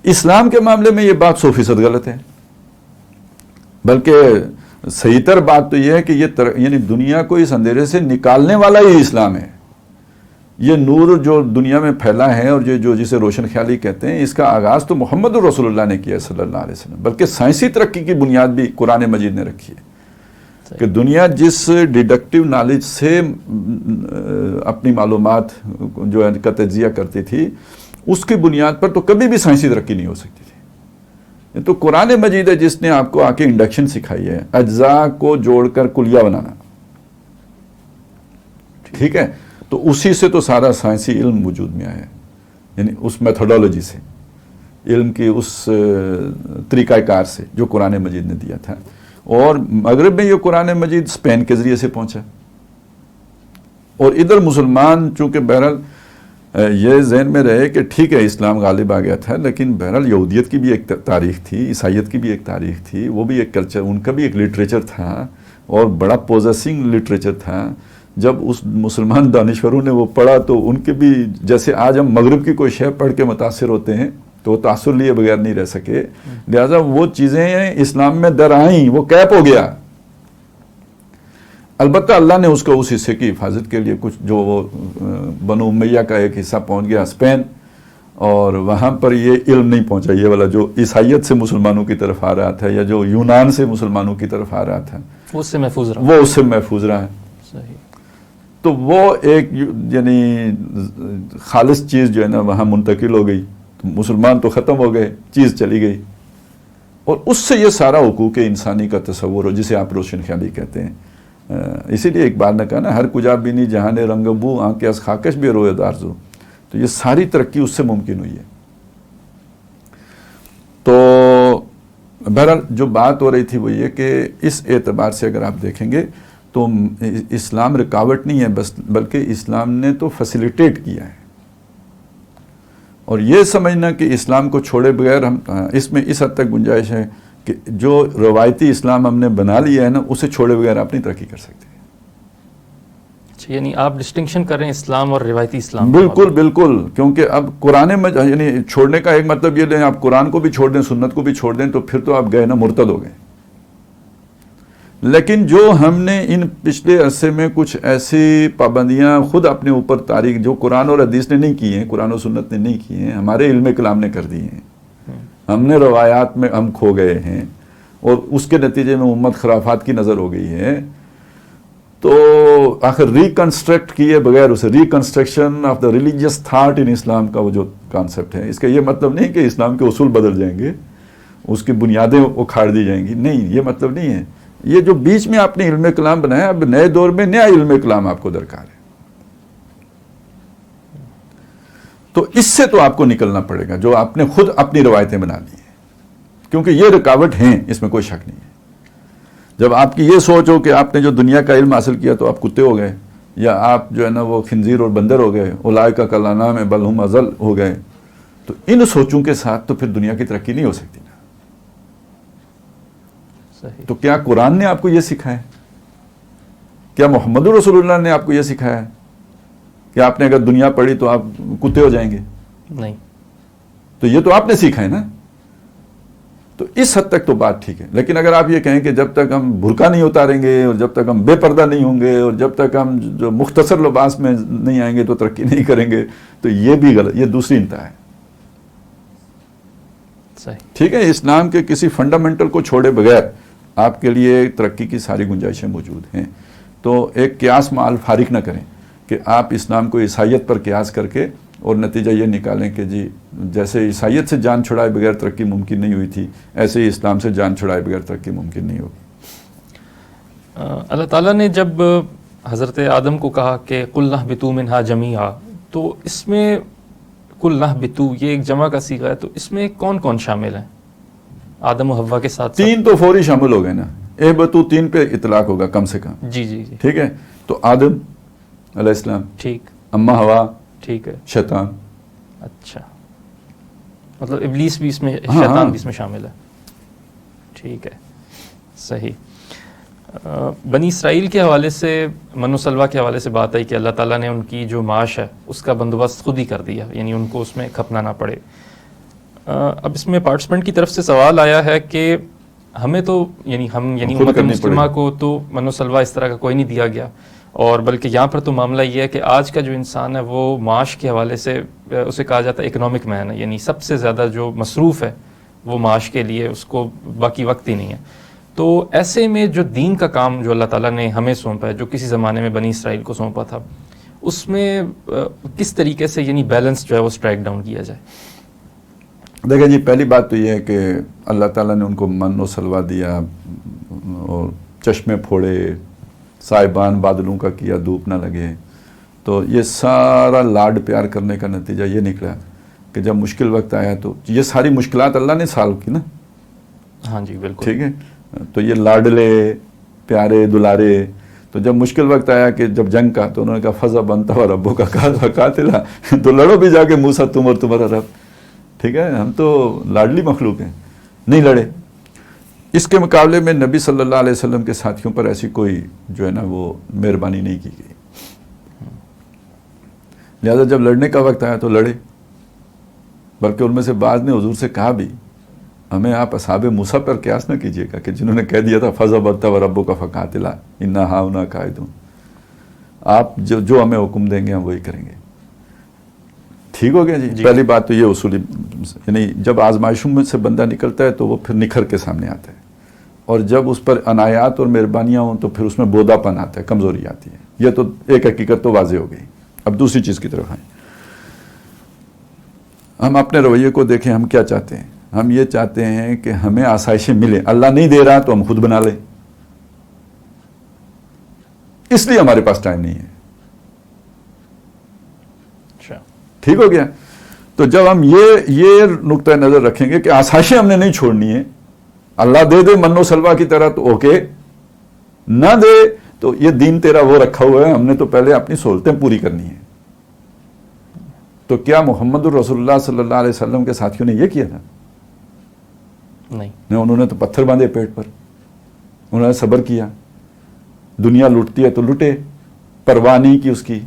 اسلام کے معاملے میں یہ بات 100% غلط ہے, بلکہ صحیح تر بات تو یہ ہے کہ یہ یعنی دنیا کو اس اندھیرے سے نکالنے والا ہی اسلام ہے. یہ نور جو دنیا میں پھیلا ہے اور جو جسے روشن خیالی کہتے ہیں, اس کا آغاز تو محمد رسول اللہ نے کیا صلی اللہ علیہ وسلم, بلکہ سائنسی ترقی کی بنیاد بھی قرآن مجید نے رکھی ہے. کہ دنیا جس ڈیڈکٹیو نالج سے اپنی معلومات جو ہے کا تجزیہ کرتی تھی, اس کی بنیاد پر تو کبھی بھی سائنسی ترقی نہیں ہو سکتی تھی. تو قرآن مجید ہے جس نے آپ کو آ کے انڈکشن سکھائی ہے, اجزاء کو جوڑ کر کلیہ بنانا. ٹھیک ہے, تو اسی سے تو سارا سائنسی علم وجود میں آیا ہے, یعنی اس میتھڈولوجی سے, علم کی اس طریقہ کار سے جو قرآن مجید نے دیا تھا. اور مغرب میں یہ قرآن مجید اسپین کے ذریعے سے پہنچا, اور ادھر مسلمان چونکہ بہرحال یہ ذہن میں رہے کہ ٹھیک ہے اسلام غالب آ گیا تھا, لیکن بہرحال یہودیت کی بھی ایک تاریخ تھی, عیسائیت کی بھی ایک تاریخ تھی, وہ بھی ایک کلچر, ان کا بھی ایک لٹریچر تھا, اور بڑا پوزیسنگ لٹریچر تھا. جب اس مسلمان دانشوروں نے وہ پڑھا تو ان کے بھی, جیسے آج ہم مغرب کی کوئی شے پڑھ کے متاثر ہوتے ہیں تو وہ تاثر لیے بغیر نہیں رہ سکے, لہذا وہ چیزیں اسلام میں در آئیں, وہ کیپ ہو گیا. البتہ اللہ نے اس کو اس حصے کی حفاظت کے لیے کچھ, جو وہ بنو امیہ کا ایک حصہ پہنچ گیا اسپین, اور وہاں پر یہ علم نہیں پہنچا, یہ والا جو عیسائیت سے مسلمانوں کی طرف آ رہا تھا یا جو یونان سے مسلمانوں کی طرف آ رہا تھا, وہ اس سے محفوظ رہا. صحیح. تو وہ ایک یعنی خالص چیز جو ہے نا وہاں منتقل ہو گئی, تو مسلمان تو ختم ہو گئے, چیز چلی گئی, اور اس سے یہ سارا حقوق انسانی کا تصور ہو جسے آپ روشن خیالی کہتے ہیں. اسی لیے ایک بار نے کہا نا, ہر کجا بینی جہان رنگ بو آنکھ از خاکش بے روئے دارزو, تو یہ ساری ترقی اس سے ممکن ہوئی ہے. تو بہرحال جو بات ہو رہی تھی وہ یہ کہ اس اعتبار سے اگر آپ دیکھیں گے تو اسلام رکاوٹ نہیں ہے, بس بلکہ اسلام نے تو فیسیلیٹیٹ کیا ہے. اور یہ سمجھنا کہ اسلام کو چھوڑے بغیر ہم, اس میں اس حد تک گنجائش ہے کہ جو روایتی اسلام ہم نے بنا لیا ہے نا, اسے چھوڑے بغیر آپ نہیں ترقی کر سکتے. یعنی آپ ڈسٹنکشن کر رہے ہیں اسلام اور روایتی اسلام. بالکل بالکل, کیونکہ اب قرآن یعنی چھوڑنے کا ایک مطلب یہ لیں, آپ قرآن کو بھی چھوڑ دیں, سنت کو بھی چھوڑ دیں, تو پھر تو آپ گئے نا, مرتد ہو گئے. لیکن جو ہم نے ان پچھلے عرصے میں کچھ ایسی پابندیاں خود اپنے اوپر تاریخ, جو قرآن اور حدیث نے نہیں کی ہیں, قرآن و سنت نے نہیں کی ہیں, ہمارے علم کلام نے کر دی ہیں. ہم نے روایات میں ہم کھو گئے ہیں, اور اس کے نتیجے میں امت خرافات کی نظر ہو گئی ہے. تو آخر ریکنسٹرکٹ کیے بغیر اسے, reconstruction of the religious thought in Islam کا وہ جو کانسیپٹ ہے, اس کا یہ مطلب نہیں کہ اسلام کے اصول بدل جائیں گے, اس کی بنیادیں اکھاڑ دی جائیں گی, نہیں, یہ مطلب نہیں ہے. یہ جو بیچ میں آپ نے علم کلام بنایا, اب نئے دور میں نیا علم کلام آپ کو درکار ہے. تو اس سے تو آپ کو نکلنا پڑے گا جو آپ نے خود اپنی روایتیں بنا لی ہیں, کیونکہ یہ رکاوٹ ہیں, اس میں کوئی شک نہیں ہے. جب آپ کی یہ سوچ ہو کہ آپ نے جو دنیا کا علم حاصل کیا تو آپ کتے ہو گئے, یا آپ جو ہے نا وہ خنزیر اور بندر ہو گئے, اولئک کالانعام بل ہم اضل ہو گئے, تو ان سوچوں کے ساتھ تو پھر دنیا کی ترقی نہیں ہو سکتی نا. تو کیا قرآن نے آپ کو یہ سکھایا؟ کیا محمد رسول اللہ نے آپ کو یہ سکھایا ہے کہ آپ نے اگر دنیا پڑھی تو آپ کتے ہو جائیں گے؟ نہیں. تو یہ تو آپ نے سیکھا ہے نا. تو اس حد تک تو بات ٹھیک ہے. لیکن اگر آپ یہ کہیں کہ جب تک ہم برقع نہیں اتاریں گے, اور جب تک ہم بے پردہ نہیں ہوں گے, اور جب تک ہم جو مختصر لباس میں نہیں آئیں گے تو ترقی نہیں کریں گے, تو یہ بھی غلط, یہ دوسری انتہا ہے. ٹھیک ہے, اسلام کے کسی فنڈامنٹل کو چھوڑے بغیر آپ کے لیے ترقی کی ساری گنجائشیں موجود ہیں. تو ایک قیاس مع الفارق نہ کریں کہ آپ اسلام کو عیسائیت پر قیاس کر کے اور نتیجہ یہ نکالیں کہ جی جیسے عیسائیت سے جان چھڑائے بغیر ترقی ممکن نہیں ہوئی تھی، ایسے ہی اسلام سے جان چھڑائے بغیر ترقی ممکن نہیں ہوگی۔ اللہ تعالیٰ نے جب حضرت آدم کو کہا کہ قُلْ اهْبِطُوا مِنْهَا جَمِيعًا، تو اس میں قُلْ اهْبِطُوا یہ ایک جمع کا صیغہ ہے، تو اس میں کون کون شامل ہیں آدم و حوا کے ساتھ؟ تین تو فوری شامل ہو گئے نا، اہبطوا تین پہ اطلاق ہوگا کم سے کم۔ جی جی جی ٹھیک ہے، تو آدم علیہ السلام، ٹھیک، اما ہوا، ٹھیک ہے، شیطان۔ اچھا، مطلب ابلیس بھی اس میں، شیطان بھی اس میں شامل ہے، ٹھیک ہے، صحیح۔ بنی اسرائیل کے حوالے سے، من و سلوہ کے حوالے سے بات آئی کہ اللہ تعالیٰ نے ان کی جو معاش ہے اس کا بندوبست خود ہی کر دیا، یعنی ان کو اس میں کھپنا نہ پڑے۔ اب اس میں پارٹیسپینٹ کی طرف سے سوال آیا ہے کہ ہمیں تو یعنی امت مسلمہ کو تو من و سلوہ اس طرح کا کوئی نہیں دیا گیا، اور بلکہ یہاں پر تو معاملہ یہ ہے کہ آج کا جو انسان ہے وہ معاش کے حوالے سے اسے کہا جاتا ہے اکنامک مین ہے، یعنی سب سے زیادہ جو مصروف ہے وہ معاش کے لیے، اس کو باقی وقت ہی نہیں ہے۔ تو ایسے میں جو دین کا کام جو اللہ تعالیٰ نے ہمیں سونپا ہے، جو کسی زمانے میں بنی اسرائیل کو سونپا تھا، اس میں کس طریقے سے یعنی بیلنس جو ہے وہ اسٹرائک ڈاؤن کیا جائے؟ دیکھیں جی، پہلی بات تو یہ ہے کہ اللہ تعالیٰ نے ان کو من و سلوہ دیا اور چشمے پھوڑے، صاحبان بادلوں کا کیا دھوپ نہ لگے، تو یہ سارا لاڈ پیار کرنے کا نتیجہ یہ نکلا کہ جب مشکل وقت آیا تو یہ ساری مشکلات اللہ نے سالو کی نا۔ ہاں جی بالکل، ٹھیک ہے، تو یہ لاڈلے پیارے دلارے، تو جب مشکل وقت آیا کہ جب جنگ کا، تو انہوں نے کہا فضا بنتا ہوا ربوں کا قاتلا، تو لڑو بھی جا کے موسیٰ تم اور تمہارا رب۔ ٹھیک ہے، ہم تو لاڈلی مخلوق ہیں، نہیں لڑے۔ اس کے مقابلے میں نبی صلی اللہ علیہ وسلم کے ساتھیوں پر ایسی کوئی جو ہے نا وہ مہربانی نہیں کی گئی، لہذا جب لڑنے کا وقت آیا تو لڑے، بلکہ ان میں سے بعض نے حضور سے کہا بھی ہمیں آپ اصحاب موسیٰ پر قیاس نہ کیجیے گا، کہ جنہوں نے کہہ دیا تھا فضا برتا و ربو کا فقاتلا انا ہاؤنا قاعدون، آپ جو ہمیں حکم دیں گے ہم وہی کریں گے۔ ٹھیک ہو گیا جی۔ پہلی بات تو یہ اصولی، یعنی جب آزمائشوں میں سے بندہ نکلتا ہے تو وہ پھر نکھر کے سامنے آتا ہے، اور جب اس پر عنایات اور مہربانیاں ہوں تو پھر اس میں بودا پن آتا ہے، کمزوری آتی ہے۔ یہ تو ایک حقیقت تو واضح ہو گئی۔ اب دوسری چیز کی طرف آئیں، ہم اپنے رویے کو دیکھیں، ہم کیا چاہتے ہیں؟ ہم یہ چاہتے ہیں کہ ہمیں آسائشیں ملیں، اللہ نہیں دے رہا تو ہم خود بنا لیں، اس لیے ہمارے پاس ٹائم نہیں ہے۔ ٹھیک ہو گیا؟ تو جب ہم یہ نقطہ نظر رکھیں گے کہ آسائشیں ہم نے نہیں چھوڑنی ہے، اللہ دے دے من و سلوہ کی طرح تو اوکے، نہ دے تو یہ دین تیرا وہ رکھا ہوا ہے، ہم نے تو پہلے اپنی سہولتیں پوری کرنی ہیں۔ تو کیا محمد الرسول اللہ صلی اللہ علیہ وسلم کے ساتھیوں نے یہ کیا تھا؟ نہیں، انہوں نے تو پتھر باندھے پیٹ پر، انہوں نے صبر کیا، دنیا لوٹتی ہے تو لوٹے، پرواہ نہیں کی اس کی۔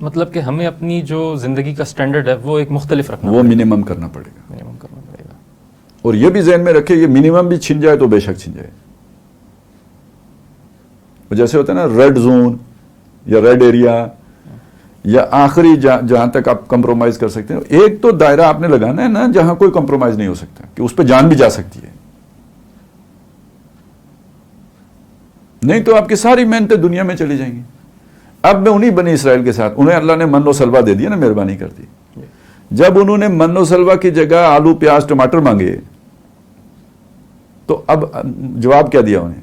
مطلب کہ ہمیں اپنی جو زندگی کا سٹینڈرڈ ہے وہ ایک مختلف رکھنا، وہ منیمم کرنا پڑے گا، منیمم کرنا پڑے گا۔ اور یہ بھی ذہن میں رکھے یہ منیمم بھی چھن جائے تو بے شک چھن جائے۔ جیسے ہوتا ہے نا ریڈ زون یا ریڈ ایریا، یا آخری جہاں تک آپ کمپرومائز کر سکتے ہیں، ایک تو دائرہ آپ نے لگانا ہے نا جہاں کوئی کمپرومائز نہیں ہو سکتا، کہ اس پہ جان بھی جا سکتی ہے، نہیں تو آپ کی ساری محنتیں دنیا میں چلی جائیں گی۔ اب میں انہی بنی اسرائیل کے ساتھ، انہیں اللہ نے من و سلوہ دے دیا نا، مہربانی کر دی۔ جب انہوں نے من و سلوہ کی جگہ آلو پیاز ٹماٹر مانگے تو اب جواب کیا دیا انہیں؟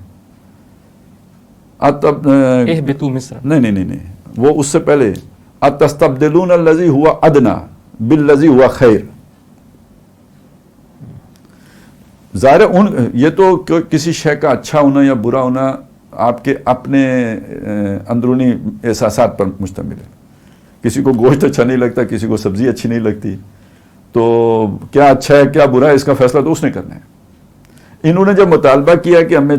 اہبطوا مصر، نہیں، وہ اس سے پہلے اتستبدلون الذی ہوا ادنا بالذی ہوا خیر۔ ظاہر یہ تو کسی شے کا اچھا ہونا یا برا ہونا آپ کے اپنے اندرونی احساسات پر مشتمل ہے۔ کسی کو گوشت اچھا نہیں لگتا، کسی کو سبزی اچھی نہیں لگتی، تو کیا اچھا ہے کیا برا ہے اس کا فیصلہ تو اس نے کرنا ہے۔ انہوں نے جب مطالبہ کیا کہ ہمیں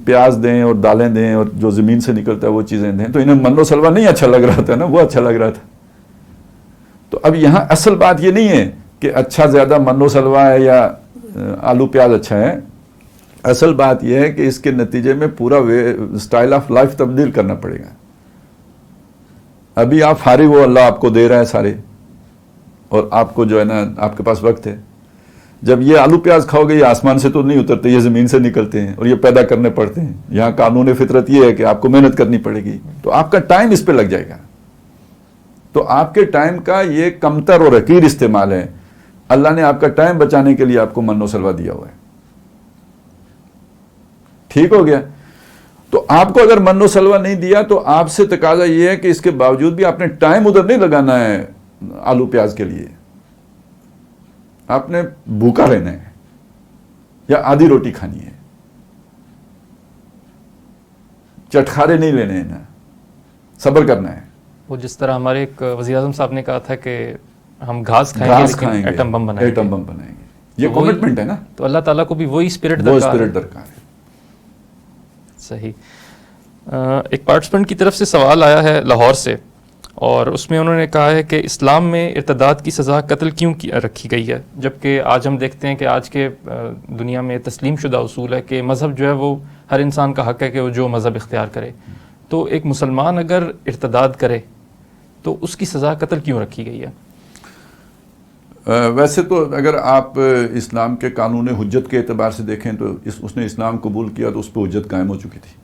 پیاز دیں اور دالیں دیں اور جو زمین سے نکلتا ہے وہ چیزیں دیں، تو انہیں من و سلوہ نہیں اچھا لگ رہا تھا نا، وہ اچھا لگ رہا تھا۔ تو اب یہاں اصل بات یہ نہیں ہے کہ اچھا زیادہ من و سلوہ ہے یا آلو پیاز اچھا ہے، اصل بات یہ ہے کہ اس کے نتیجے میں پورا سٹائل آف لائف تبدیل کرنا پڑے گا۔ ابھی آپ فارغ ہو، اللہ آپ کو دے رہا ہے سارے، اور آپ کو جو ہے نا آپ کے پاس وقت ہے۔ جب یہ آلو پیاز کھاؤ گے، یہ آسمان سے تو نہیں اترتے، یہ زمین سے نکلتے ہیں اور یہ پیدا کرنے پڑتے ہیں۔ یہاں قانون فطرت یہ ہے کہ آپ کو محنت کرنی پڑے گی، تو آپ کا ٹائم اس پہ لگ جائے گا۔ تو آپ کے ٹائم کا یہ کمتر اور حقیر استعمال ہے. اللہ نے آپ کا ٹائم بچانے کے لیے آپ کو من و سلوہ دیا ہوا ہے. ٹھیک ہو گیا. تو آپ کو اگر من و سلوہ نہیں دیا تو آپ سے تقاضا یہ ہے کہ اس کے باوجود بھی آپ نے ٹائم ادھر نہیں لگانا ہے آلو پیاز کے لیے. آپ نے بھوکا رہنا ہے یا آدھی روٹی کھانی ہے. چٹخارے نہیں لینے ہیں نا, صبر کرنا ہے. وہ جس طرح ہمارے ایک وزیر اعظم صاحب نے کہا تھا کہ ہم گھاس کھائیں گے لیکن ایٹم بم بنائیں گے. یہ کمٹمنٹ ہے نا. تو اللہ تعالیٰ کو بھی وہی اسپرٹ درکار ہے. صحیح. ایک پارٹیسپینٹ کی طرف سے سوال آیا ہے لاہور سے, اور اس میں انہوں نے کہا ہے کہ اسلام میں ارتداد کی سزا قتل کیوں رکھی گئی ہے, جبکہ آج ہم دیکھتے ہیں کہ آج کے دنیا میں تسلیم شدہ اصول ہے کہ مذہب جو ہے وہ ہر انسان کا حق ہے کہ وہ جو مذہب اختیار کرے. تو ایک مسلمان اگر ارتداد کرے تو اس کی سزا قتل کیوں رکھی گئی ہے؟ ویسے تو اگر آپ اسلام کے قانون حجت کے اعتبار سے دیکھیں تو اس نے اسلام قبول کیا تو اس پہ حجت قائم ہو چکی تھی.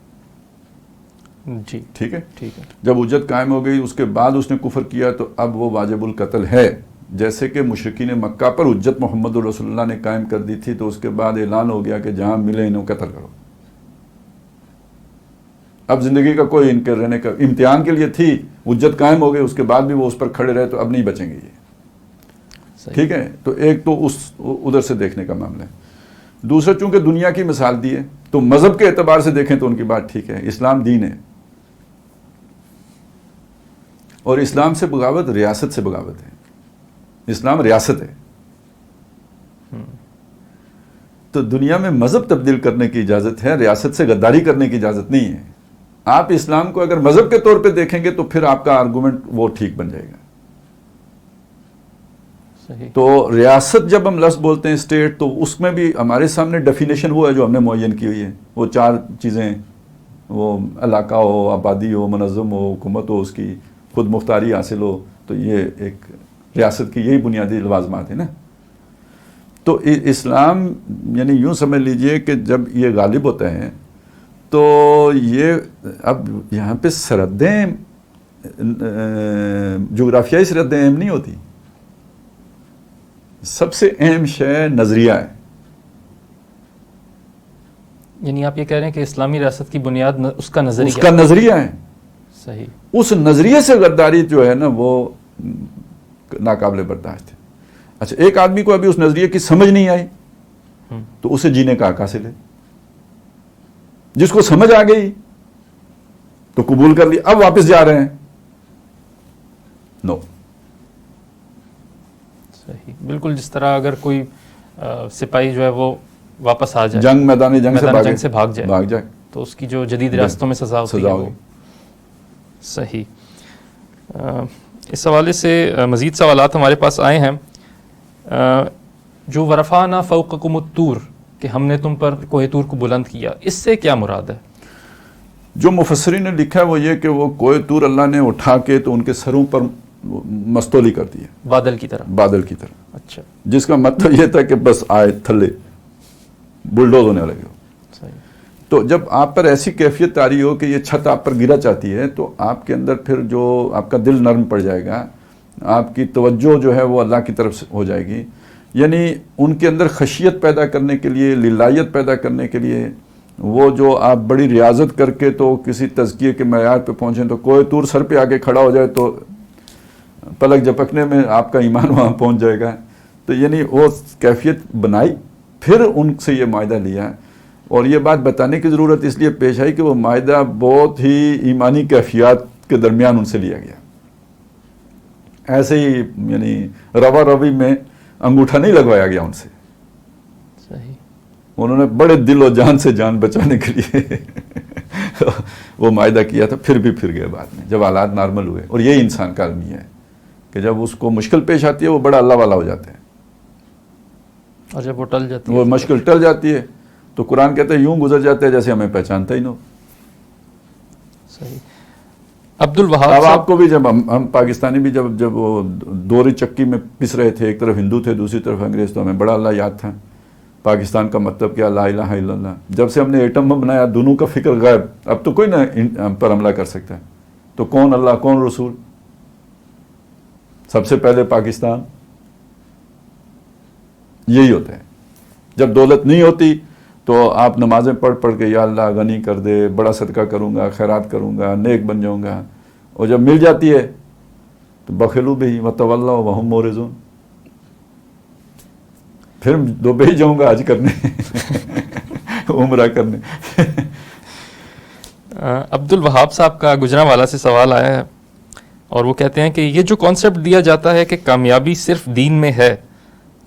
جی ٹھیک ہے. ٹھیک ہے. جب حجت قائم ہو گئی اس کے بعد اس نے کفر کیا تو اب وہ واجب القتل ہے. جیسے کہ مشرکین مکہ پر حجت محمد رسول اللہ نے قائم کر دی تھی تو اس کے بعد اعلان ہو گیا کہ جہاں ملے انہوں قتل کرو. اب زندگی کا کوئی انکار رہنے کا امتحان کے لیے تھی, حجت قائم ہو گئی, اس کے بعد بھی وہ اس پر کھڑے رہے تو اب نہیں بچیں گے یہ. ٹھیک ہے. تو ایک تو ادھر سے دیکھنے کا معاملہ ہے. دوسرا چونکہ دنیا کی مثال دی ہے تو مذہب کے اعتبار سے دیکھیں تو ان کی بات ٹھیک ہے. اسلام دین ہے اور اسلام سے بغاوت ریاست سے بغاوت ہے. اسلام ریاست ہے. تو دنیا میں مذہب تبدیل کرنے کی اجازت ہے, ریاست سے غداری کرنے کی اجازت نہیں ہے. آپ اسلام کو اگر مذہب کے طور پہ دیکھیں گے تو پھر آپ کا آرگومنٹ وہ ٹھیک بن جائے گا. صحیح. تو ریاست جب ہم لفظ بولتے ہیں اسٹیٹ تو اس میں بھی ہمارے سامنے ڈیفینیشن وہ ہے جو ہم نے معین کی ہوئی ہے. وہ 4 چیزیں, وہ علاقہ ہو, آبادی ہو, منظم ہو, حکومت ہو, اس کی خود مختاری حاصل ہو. تو یہ ایک ریاست کی یہی بنیادی لوازمات ہیں نا. تو اسلام یعنی یوں سمجھ لیجئے کہ جب یہ غالب ہوتا ہے تو یہ اب یہاں پہ سرحدیں جغرافیائی سرحدیں اہم نہیں ہوتی. سب سے اہم شے نظریہ ہے. یعنی آپ یہ کہہ رہے ہیں کہ اسلامی ریاست کی بنیاد اس کا نظریہ ہے. صحیح. اس نظریے سے غداری جو ہے نا وہ ناقابل برداشت ہے. اچھا, ایک آدمی کو ابھی اس نظریے کی سمجھ نہیں آئی تو اسے جینے کا حق حاصل ہے. جس کو سمجھ آ گئی تو قبول کر لی, اب واپس جا رہے ہیں. نو. صحیح. بالکل جس طرح اگر کوئی سپاہی جو ہے وہ واپس آ جائے, میدان جنگ سے بھاگ جائے تو اس کی جو جدید ریاستوں میں سزا ہوتی ہے وہ. صحیح. اس حوالے سے مزید سوالات ہمارے پاس آئے ہیں. جو ورفعنا فوقکم الطور, کہ ہم نے تم پر کوہ طور کو بلند کیا, اس سے کیا مراد ہے؟ جو مفسرین نے لکھا ہے وہ یہ کہ وہ کوہ طور اللہ نے اٹھا کے تو ان کے سروں پر مستولی کر دی ہے, بادل کی طرح. اچھا. جس کا مطلب یہ تھا کہ بس آئے تھلے بلڈوز ہونے لگے. تو جب آپ پر ایسی کیفیت طاری ہو کہ یہ چھت آپ پر گرا چاہتی ہے تو آپ کے اندر پھر جو آپ کا دل نرم پڑ جائے گا, آپ کی توجہ جو ہے وہ اللہ کی طرف سے ہو جائے گی. یعنی ان کے اندر خشیت پیدا کرنے کے لیے, للہیت پیدا کرنے کے لیے, وہ جو آپ بڑی ریاضت کر کے تو کسی تزکیے کے معیار پہ پہنچیں تو کوہ طور سر پہ آگے کھڑا ہو جائے تو پلک جھپکنے میں آپ کا ایمان وہاں پہنچ جائے گا. تو یعنی وہ کیفیت بنائی, پھر ان سے یہ معاہدہ لیا. اور یہ بات بتانے کی ضرورت اس لیے پیش آئی کہ وہ معاہدہ بہت ہی ایمانی کیفیات کے درمیان ان سے لیا گیا. ایسے ہی یعنی روا روی میں انگوٹھا نہیں لگوایا گیا ان سے. صحیح. انہوں نے بڑے دل و جان سے جان بچانے کے لیے وہ معاہدہ کیا تھا. پھر بھی پھر گئے بعد میں جب حالات نارمل ہوئے. اور یہی انسان کا المیہ ہے کہ جب اس کو مشکل پیش آتی ہے وہ بڑا اللہ والا ہو جاتا ہے, اور جب وہ ٹل جاتی ہے, وہ مشکل ٹل جاتی ہے تو قرآن کہتا ہے یوں گزر جاتا ہے جیسے ہمیں پہچانتا ہی نہ ہو. صحیح. عبد الوہاب اب آپ کو بھی جب ہم پاکستانی بھی جب وہ دوری چکی میں پس رہے تھے, ایک طرف ہندو تھے دوسری طرف انگریز, تو ہمیں بڑا اللہ یاد تھا. پاکستان کا مطلب کیا, لا الہ الا اللہ. جب سے ہم نے ایٹم بم بنایا دونوں کا فکر غائب. اب تو کوئی نہ ہم پر حملہ کر سکتا ہے. تو کون اللہ کون رسول, سب سے پہلے پاکستان، یہی ہوتا ہے. جب دولت نہیں ہوتی تو آپ نمازیں پڑھ پڑھ کے یا اللہ غنی کر دے، بڑا صدقہ کروں گا، خیرات کروں گا، نیک بن جاؤں گا. اور جب مل جاتی ہے تو بخلوا بہ وتولوا وہم مورزون، پھر دبئی جاؤں گا حج کرنے عمرہ کرنے. عبد الوہاب صاحب کا گجرانوالہ سے سوال آیا ہے اور وہ کہتے ہیں کہ یہ جو کانسیپٹ دیا جاتا ہے کہ کامیابی صرف دین میں ہے،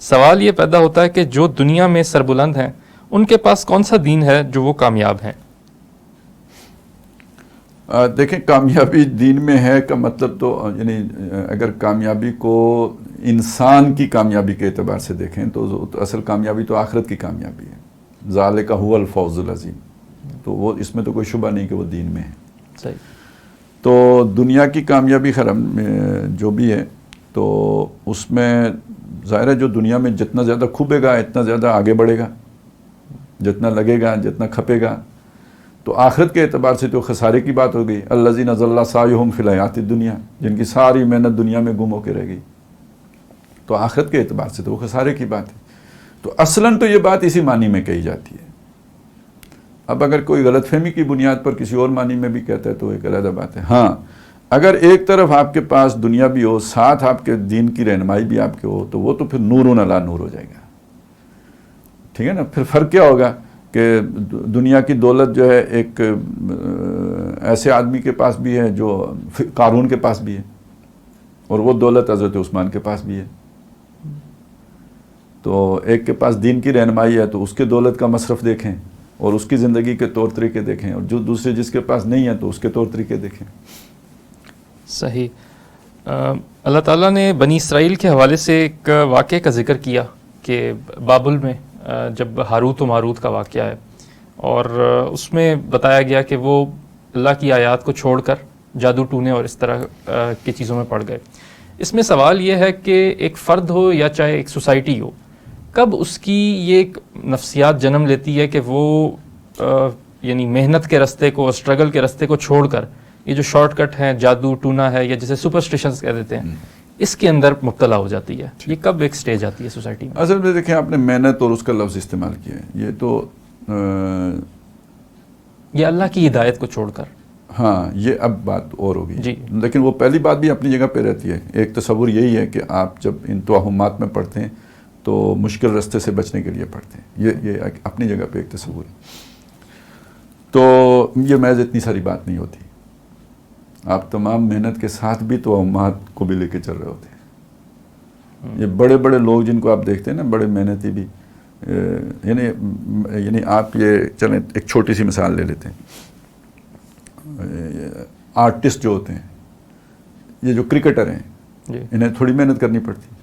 سوال یہ پیدا ہوتا ہے کہ جو دنیا میں سربلند ہیں ان کے پاس کون سا دین ہے جو وہ کامیاب ہیں؟ دیکھیں، کامیابی دین میں ہے کا مطلب تو یعنی اگر کامیابی کو انسان کی کامیابی کے اعتبار سے دیکھیں تو اصل کامیابی تو آخرت کی کامیابی ہے. ذالک هو الفوز العظیم. تو وہ اس میں تو کوئی شبہ نہیں کہ وہ دین میں ہے. صحیح. تو دنیا کی کامیابی جو بھی ہے تو اس میں ظاہر ہے جو دنیا میں جتنا زیادہ کھوبے گا اتنا زیادہ آگے بڑھے گا، جتنا لگے گا جتنا کھپے گا. تو آخرت کے اعتبار سے تو خسارے کی بات ہو گئی. الذین ضل سعیہم فی الحیاۃ الدنیا، جن کی ساری محنت دنیا میں گم ہو کے رہ گئی. تو آخرت کے اعتبار سے تو وہ خسارے کی بات ہے. تو اصلاً تو یہ بات اسی معنی میں کہی جاتی ہے. اب اگر کوئی غلط فہمی کی بنیاد پر کسی اور معنی میں بھی کہتا ہے تو ایک علیحدہ بات ہے. ہاں، اگر ایک طرف آپ کے پاس دنیا بھی ہو، ساتھ آپ کے دین کی رہنمائی بھی آپ کے ہو، تو وہ تو پھر نور علی نور ہو جائے گا. ٹھیک ہے نا. پھر فرق کیا ہوگا کہ دنیا کی دولت جو ہے ایک ایسے آدمی کے پاس بھی ہے جو قارون کے پاس بھی ہے، اور وہ دولت حضرت عثمان کے پاس بھی ہے. تو ایک کے پاس دین کی رہنمائی ہے تو اس کے دولت کا مصرف دیکھیں اور اس کی زندگی کے طور طریقے دیکھیں، اور جو دوسرے جس کے پاس نہیں ہے تو اس کے طور طریقے دیکھیں. صحیح. اللہ تعالیٰ نے بنی اسرائیل کے حوالے سے ایک واقعے کا ذکر کیا کہ بابل میں جب ہاروت و ماروت کا واقعہ ہے، اور اس میں بتایا گیا کہ وہ اللہ کی آیات کو چھوڑ کر جادو ٹونے اور اس طرح کی چیزوں میں پڑ گئے. اس میں سوال یہ ہے کہ ایک فرد ہو یا چاہے ایک سوسائٹی ہو، کب اس کی یہ ایک نفسیات جنم لیتی ہے کہ وہ یعنی محنت کے راستے کو، اسٹرگل کے راستے کو چھوڑ کر یہ جو شارٹ کٹ ہے، جادو ٹونا ہے یا جسے سپرسٹیشنز کہہ دیتے ہیں، اس کے اندر مبتلا ہو جاتی ہے؟ یہ کب ایک سٹیج آتی ہے سوسائٹی میں؟ اصل میں دیکھیں، آپ نے محنت اور اس کا لفظ استعمال کیا ہے، یہ تو یہ اللہ کی ہدایت کو چھوڑ کر. ہاں، یہ اب بات اور ہوگی جی. لیکن وہ پہلی بات بھی اپنی جگہ پہ رہتی ہے. ایک تصور یہی ہے کہ آپ جب ان توہمات میں پڑھتے ہیں تو مشکل راستے سے بچنے کے لیے پڑھتے ہیں. یہ اپنی جگہ پہ ایک تصور ہے. تو یہ محض اتنی ساری بات نہیں ہوتی. آپ تمام محنت کے ساتھ بھی توہمات کو بھی لے کے چل رہے ہوتے ہیں. یہ بڑے بڑے لوگ جن کو آپ دیکھتے ہیں نا، بڑے محنتی بھی، یعنی آپ یہ چلیں ایک چھوٹی سی مثال لے لیتے ہیں. آرٹسٹ جو ہوتے ہیں، یہ جو کرکٹر ہیں، جی. انہیں تھوڑی محنت کرنی پڑتی،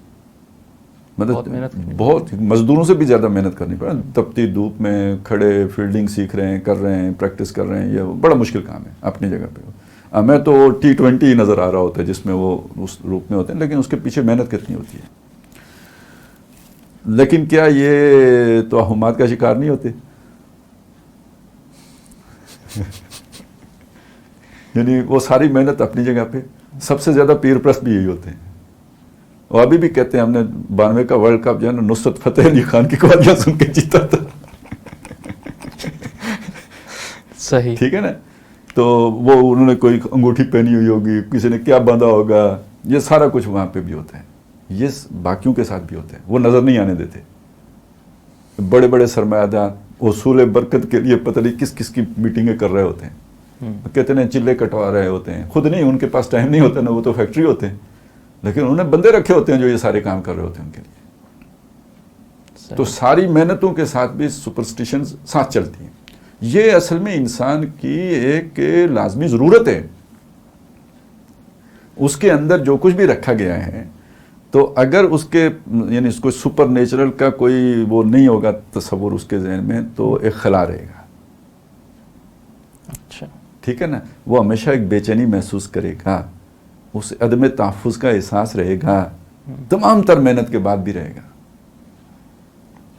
بہت مزدوروں سے بھی زیادہ محنت کرنی پڑتی. تپتی دھوپ میں کھڑے فیلڈنگ سیکھ رہے ہیں، کر رہے ہیں، پریکٹس کر رہے ہیں. یہ بڑا مشکل کام ہے اپنی جگہ پہ. ہمیں تو T20 نظر آ رہا ہوتا ہے جس میں وہ اس روپ میں ہوتے ہیں، لیکن اس کے پیچھے محنت کتنی ہوتی ہے. لیکن کیا یہ توہمات کا شکار نہیں ہوتے؟ یعنی وہ ساری محنت اپنی جگہ پہ. سب سے زیادہ پیر پرست بھی یہی ہوتے ہیں. اور ابھی بھی کہتے ہیں ہم نے 92 کا ورلڈ کپ جو ہے نا نصرت فتح علی خان کی قوالیاں سن کے جیتا تھا. صحیح. ٹھیک ہے نا. تو وہ انہوں نے کوئی انگوٹھی پہنی ہوئی ہوگی، کسی نے کیا باندھا ہوگا، یہ سارا کچھ وہاں پہ بھی ہوتا ہے. یہ باقیوں کے ساتھ بھی ہوتا ہے. وہ نظر نہیں آنے دیتے. بڑے بڑے سرمایہ دار اصول برکت کے لیے پتہ نہیں کس کس کی میٹنگیں کر رہے ہوتے ہیں. کہتے ہیں چلے کٹوا رہے ہوتے ہیں. خود نہیں، ان کے پاس ٹائم نہیں ہوتا نا، وہ تو فیکٹری ہوتے ہیں، لیکن انہوں نے بندے رکھے ہوتے ہیں جو یہ سارے کام کر رہے ہوتے ہیں ان کے لیے. تو ساری محنتوں کے ساتھ بھی سپرسٹیشنز ساتھ چلتی ہیں. یہ اصل میں انسان کی ایک لازمی ضرورت ہے. اس کے اندر جو کچھ بھی رکھا گیا ہے، تو اگر اس کے یعنی اس کو سپر نیچرل کا کوئی وہ نہیں ہوگا تصور اس کے ذہن میں، تو ایک خلا رہے گا. اچھا. ٹھیک ہے نا. وہ ہمیشہ ایک بے چینی محسوس کرے گا، اس عدم تحفظ کا احساس رہے گا، تمام تر محنت کے بعد بھی رہے گا.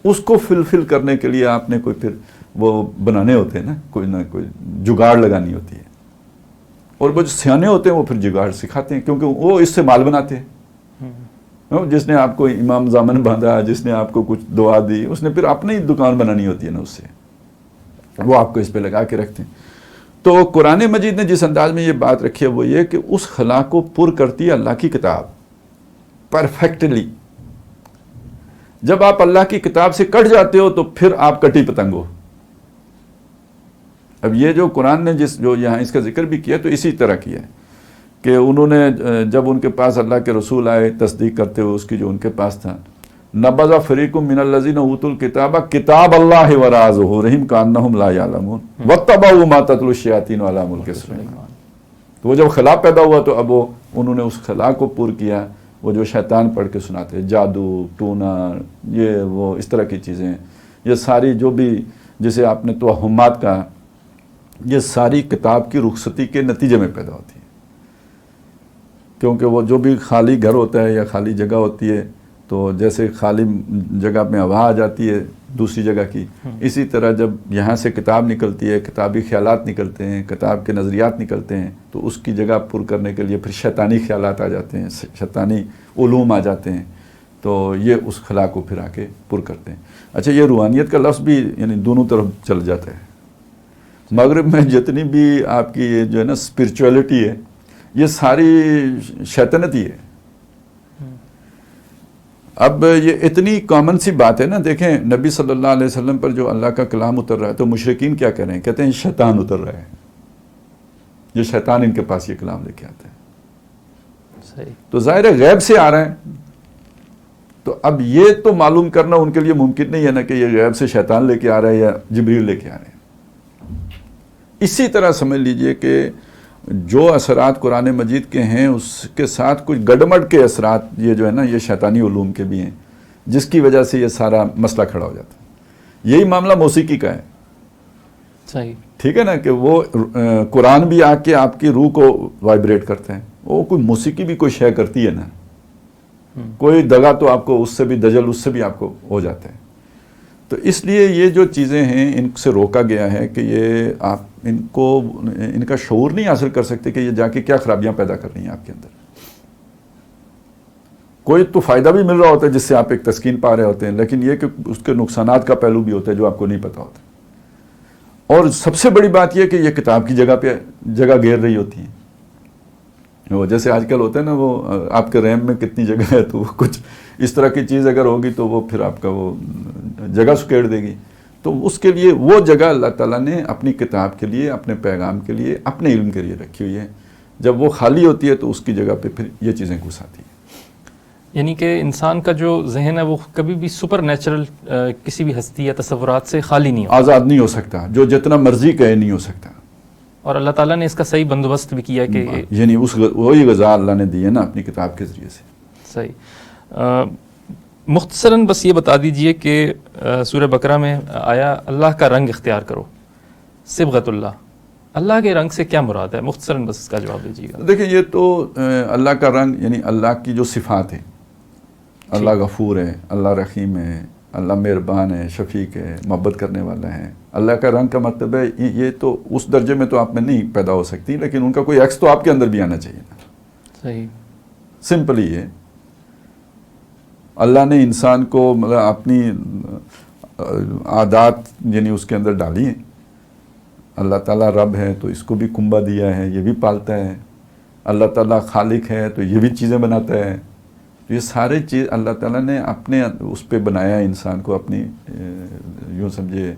اس کو فلفل کرنے کے لیے آپ نے کوئی پھر وہ بنانے ہوتے ہیں نا، کوئی نہ کوئی جگاڑ لگانی ہوتی ہے. اور وہ جو سیانے ہوتے ہیں وہ پھر جگاڑ سکھاتے ہیں، کیونکہ وہ اس سے مال بناتے ہیں. جس نے آپ کو امام ضامن باندھا، جس نے آپ کو کچھ دعا دی، اس نے پھر اپنی ہی دکان بنانی ہوتی ہے نا اس سے، وہ آپ کو اس پہ لگا کے رکھتے ہیں. تو قرآن مجید نے جس انداز میں یہ بات رکھی ہے وہ یہ کہ اس خلا کو پر کرتی ہے اللہ کی کتاب پرفیکٹلی. جب آپ اللہ کی کتاب سے کٹ جاتے ہو تو پھر آپ کٹی پتنگ ہو. اب یہ جو قرآن نے جو یہاں اس کا ذکر بھی کیا تو اسی طرح کیا ہے کہ انہوں نے جب ان کے پاس اللہ کے رسول آئے تصدیق کرتے ہوئے اس کی جو ان کے پاس تھا، نبذ فریق من الذین اوتوا الکتاب کتاب اللہ وراء ظہورہم کانہم لا یعلمون واتبعوا ما تتلو الشیاطین علی ملک سلیمان. تو وہ جب خلا پیدا ہوا تو اب انہوں نے اس خلا کو پر کیا، وہ جو شیطان پڑھ کے سناتے ہیں، جادو ٹونا، یہ وہ اس طرح کی چیزیں، یہ ساری جو بھی جسے آپ نے توہمات کہا، یہ ساری کتاب کی رخصتی کے نتیجے میں پیدا ہوتی ہے. کیونکہ وہ جو بھی خالی گھر ہوتا ہے یا خالی جگہ ہوتی ہے تو جیسے خالی جگہ میں ہوا آ جاتی ہے دوسری جگہ کی، اسی طرح جب یہاں سے کتاب نکلتی ہے، کتابی خیالات نکلتے ہیں، کتاب کے نظریات نکلتے ہیں، تو اس کی جگہ پر کرنے کے لیے پھر شیطانی خیالات آ جاتے ہیں، شیطانی علوم آ جاتے ہیں، تو یہ اس خلا کو پھر آ کے پر کرتے ہیں. اچھا، یہ روحانیت کا لفظ بھی یعنی دونوں طرف چل جاتا ہے. مغرب میں جتنی بھی آپ کی یہ جو ہے نا اسپرچولیٹی ہے، یہ ساری شیطنت ہی ہے. اب یہ اتنی کامن سی بات ہے نا، دیکھیں نبی صلی اللہ علیہ وسلم پر جو اللہ کا کلام اتر رہا ہے تو مشرکین کیا کہہ رہے ہیں؟ کہتے ہیں شیطان اتر رہا ہے، یہ شیطان ان کے پاس یہ کلام لے کے آتا ہے. صحیح. تو ظاہر ہے غیب سے آ رہے ہیں، تو اب یہ تو معلوم کرنا ان کے لیے ممکن نہیں ہے نا کہ یہ غیب سے شیطان لے کے آ رہا ہے یا جبریل لے کے آ رہے ہیں. اسی طرح سمجھ لیجئے کہ جو اثرات قرآن مجید کے ہیں اس کے ساتھ کچھ گڈمڈ کے اثرات یہ جو ہے نا یہ شیطانی علوم کے بھی ہیں، جس کی وجہ سے یہ سارا مسئلہ کھڑا ہو جاتا ہے. یہی معاملہ موسیقی کا ہے. صحیح. ٹھیک ہے نا کہ وہ قرآن بھی آ کے آپ کی روح کو وائبریٹ کرتے ہیں، وہ کوئی موسیقی بھی کوئی شے کرتی ہے نا، کوئی دغا تو آپ کو اس سے بھی دجل اس سے بھی آپ کو ہو جاتا ہے. تو اس لیے یہ جو چیزیں ہیں ان سے روکا گیا ہے کہ یہ آپ ان کا شعور نہیں حاصل کر سکتے کہ یہ جا کے کیا خرابیاں پیدا کر رہی ہیں آپ کے اندر. کوئی تو فائدہ بھی مل رہا ہوتا ہے جس سے آپ ایک تسکین پا رہے ہوتے ہیں، لیکن یہ کہ اس کے نقصانات کا پہلو بھی ہوتا ہے جو آپ کو نہیں پتا ہوتا. اور سب سے بڑی بات یہ کہ یہ کتاب کی جگہ پہ جگہ گھیر رہی ہوتی ہیں. وہ جیسے آج کل ہوتا ہے نا، وہ آپ کے ریم میں کتنی جگہ ہے تو کچھ اس طرح کی چیز اگر ہوگی تو وہ پھر آپ کا وہ جگہ سکیڑ دے گی. تو اس کے لیے وہ جگہ اللہ تعالیٰ نے اپنی کتاب کے لیے، اپنے پیغام کے لیے، اپنے علم کے لیے رکھی ہوئی ہے. جب وہ خالی ہوتی ہے تو اس کی جگہ پہ پھر یہ چیزیں گھس آتی ہیں. یعنی کہ انسان کا جو ذہن ہے وہ کبھی بھی سپر نیچرل کسی بھی ہستی یا تصورات سے خالی نہیں ہوتا، آزاد نہیں ہو سکتا، جو جتنا مرضی کہے نہیں ہو سکتا. اور اللہ تعالیٰ نے اس کا صحیح بندوبست بھی کیا کہ یعنی وہی غذا اللہ نے دی ہے نا اپنی کتاب کے ذریعے سے. صحیح. مختصراً بس یہ بتا دیجئے کہ سورہ بقرہ میں آیا اللہ کا رنگ اختیار کرو، صبغۃ اللہ، اللہ کے رنگ سے کیا مراد ہے؟ مختصراً بس اس کا جواب دیجیے گا. دیکھیں یہ تو اللہ کا رنگ یعنی اللہ کی جو صفات ہیں، اللہ غفور ہے، اللہ رحیم ہے، اللہ مہربان ہے، شفیق ہے، محبت کرنے والا ہے. اللہ کا رنگ کا مطلب ہے یہ تو اس درجے میں تو آپ میں نہیں پیدا ہو سکتی، لیکن ان کا کوئی عکس تو آپ کے اندر بھی آنا چاہیے نا. صحیح. سمپل ہی ہے. اللہ نے انسان کو مطلب اپنی عادات یعنی اس کے اندر ڈالی ہیں. اللہ تعالیٰ رب ہے تو اس کو بھی کنبا دیا ہے، یہ بھی پالتا ہے. اللہ تعالیٰ خالق ہے تو یہ بھی چیزیں بناتا ہے. تو یہ سارے چیز اللہ تعالیٰ نے اپنے اس پہ بنایا انسان کو، اپنی یوں سمجھے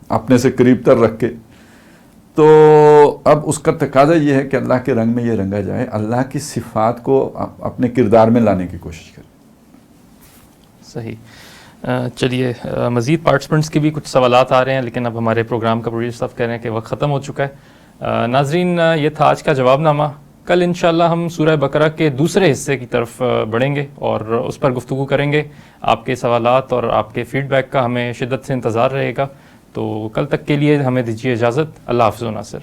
اپنے سے قریب تر رکھ کے. تو اب اس کا تقاضا یہ ہے کہ اللہ کے رنگ میں یہ رنگا جائے، اللہ کی صفات کو اپنے کردار میں لانے کی کوشش کرے. صحیح. چلیے مزید پارٹیسپنٹس کے بھی کچھ سوالات آ رہے ہیں، لیکن اب ہمارے پروگرام کا پروڈیوسر صاحب کہہ رہے ہیں کہ وقت ختم ہو چکا ہے. ناظرین، یہ تھا آج کا جواب نامہ. کل انشاءاللہ ہم سورہ بقرہ کے دوسرے حصے کی طرف بڑھیں گے اور اس پر گفتگو کریں گے. آپ کے سوالات اور آپ کے فیڈ بیک کا ہمیں شدت سے انتظار رہے گا. تو کل تک کے لیے ہمیں دیجیے اجازت. اللہ حافظ و ناصر.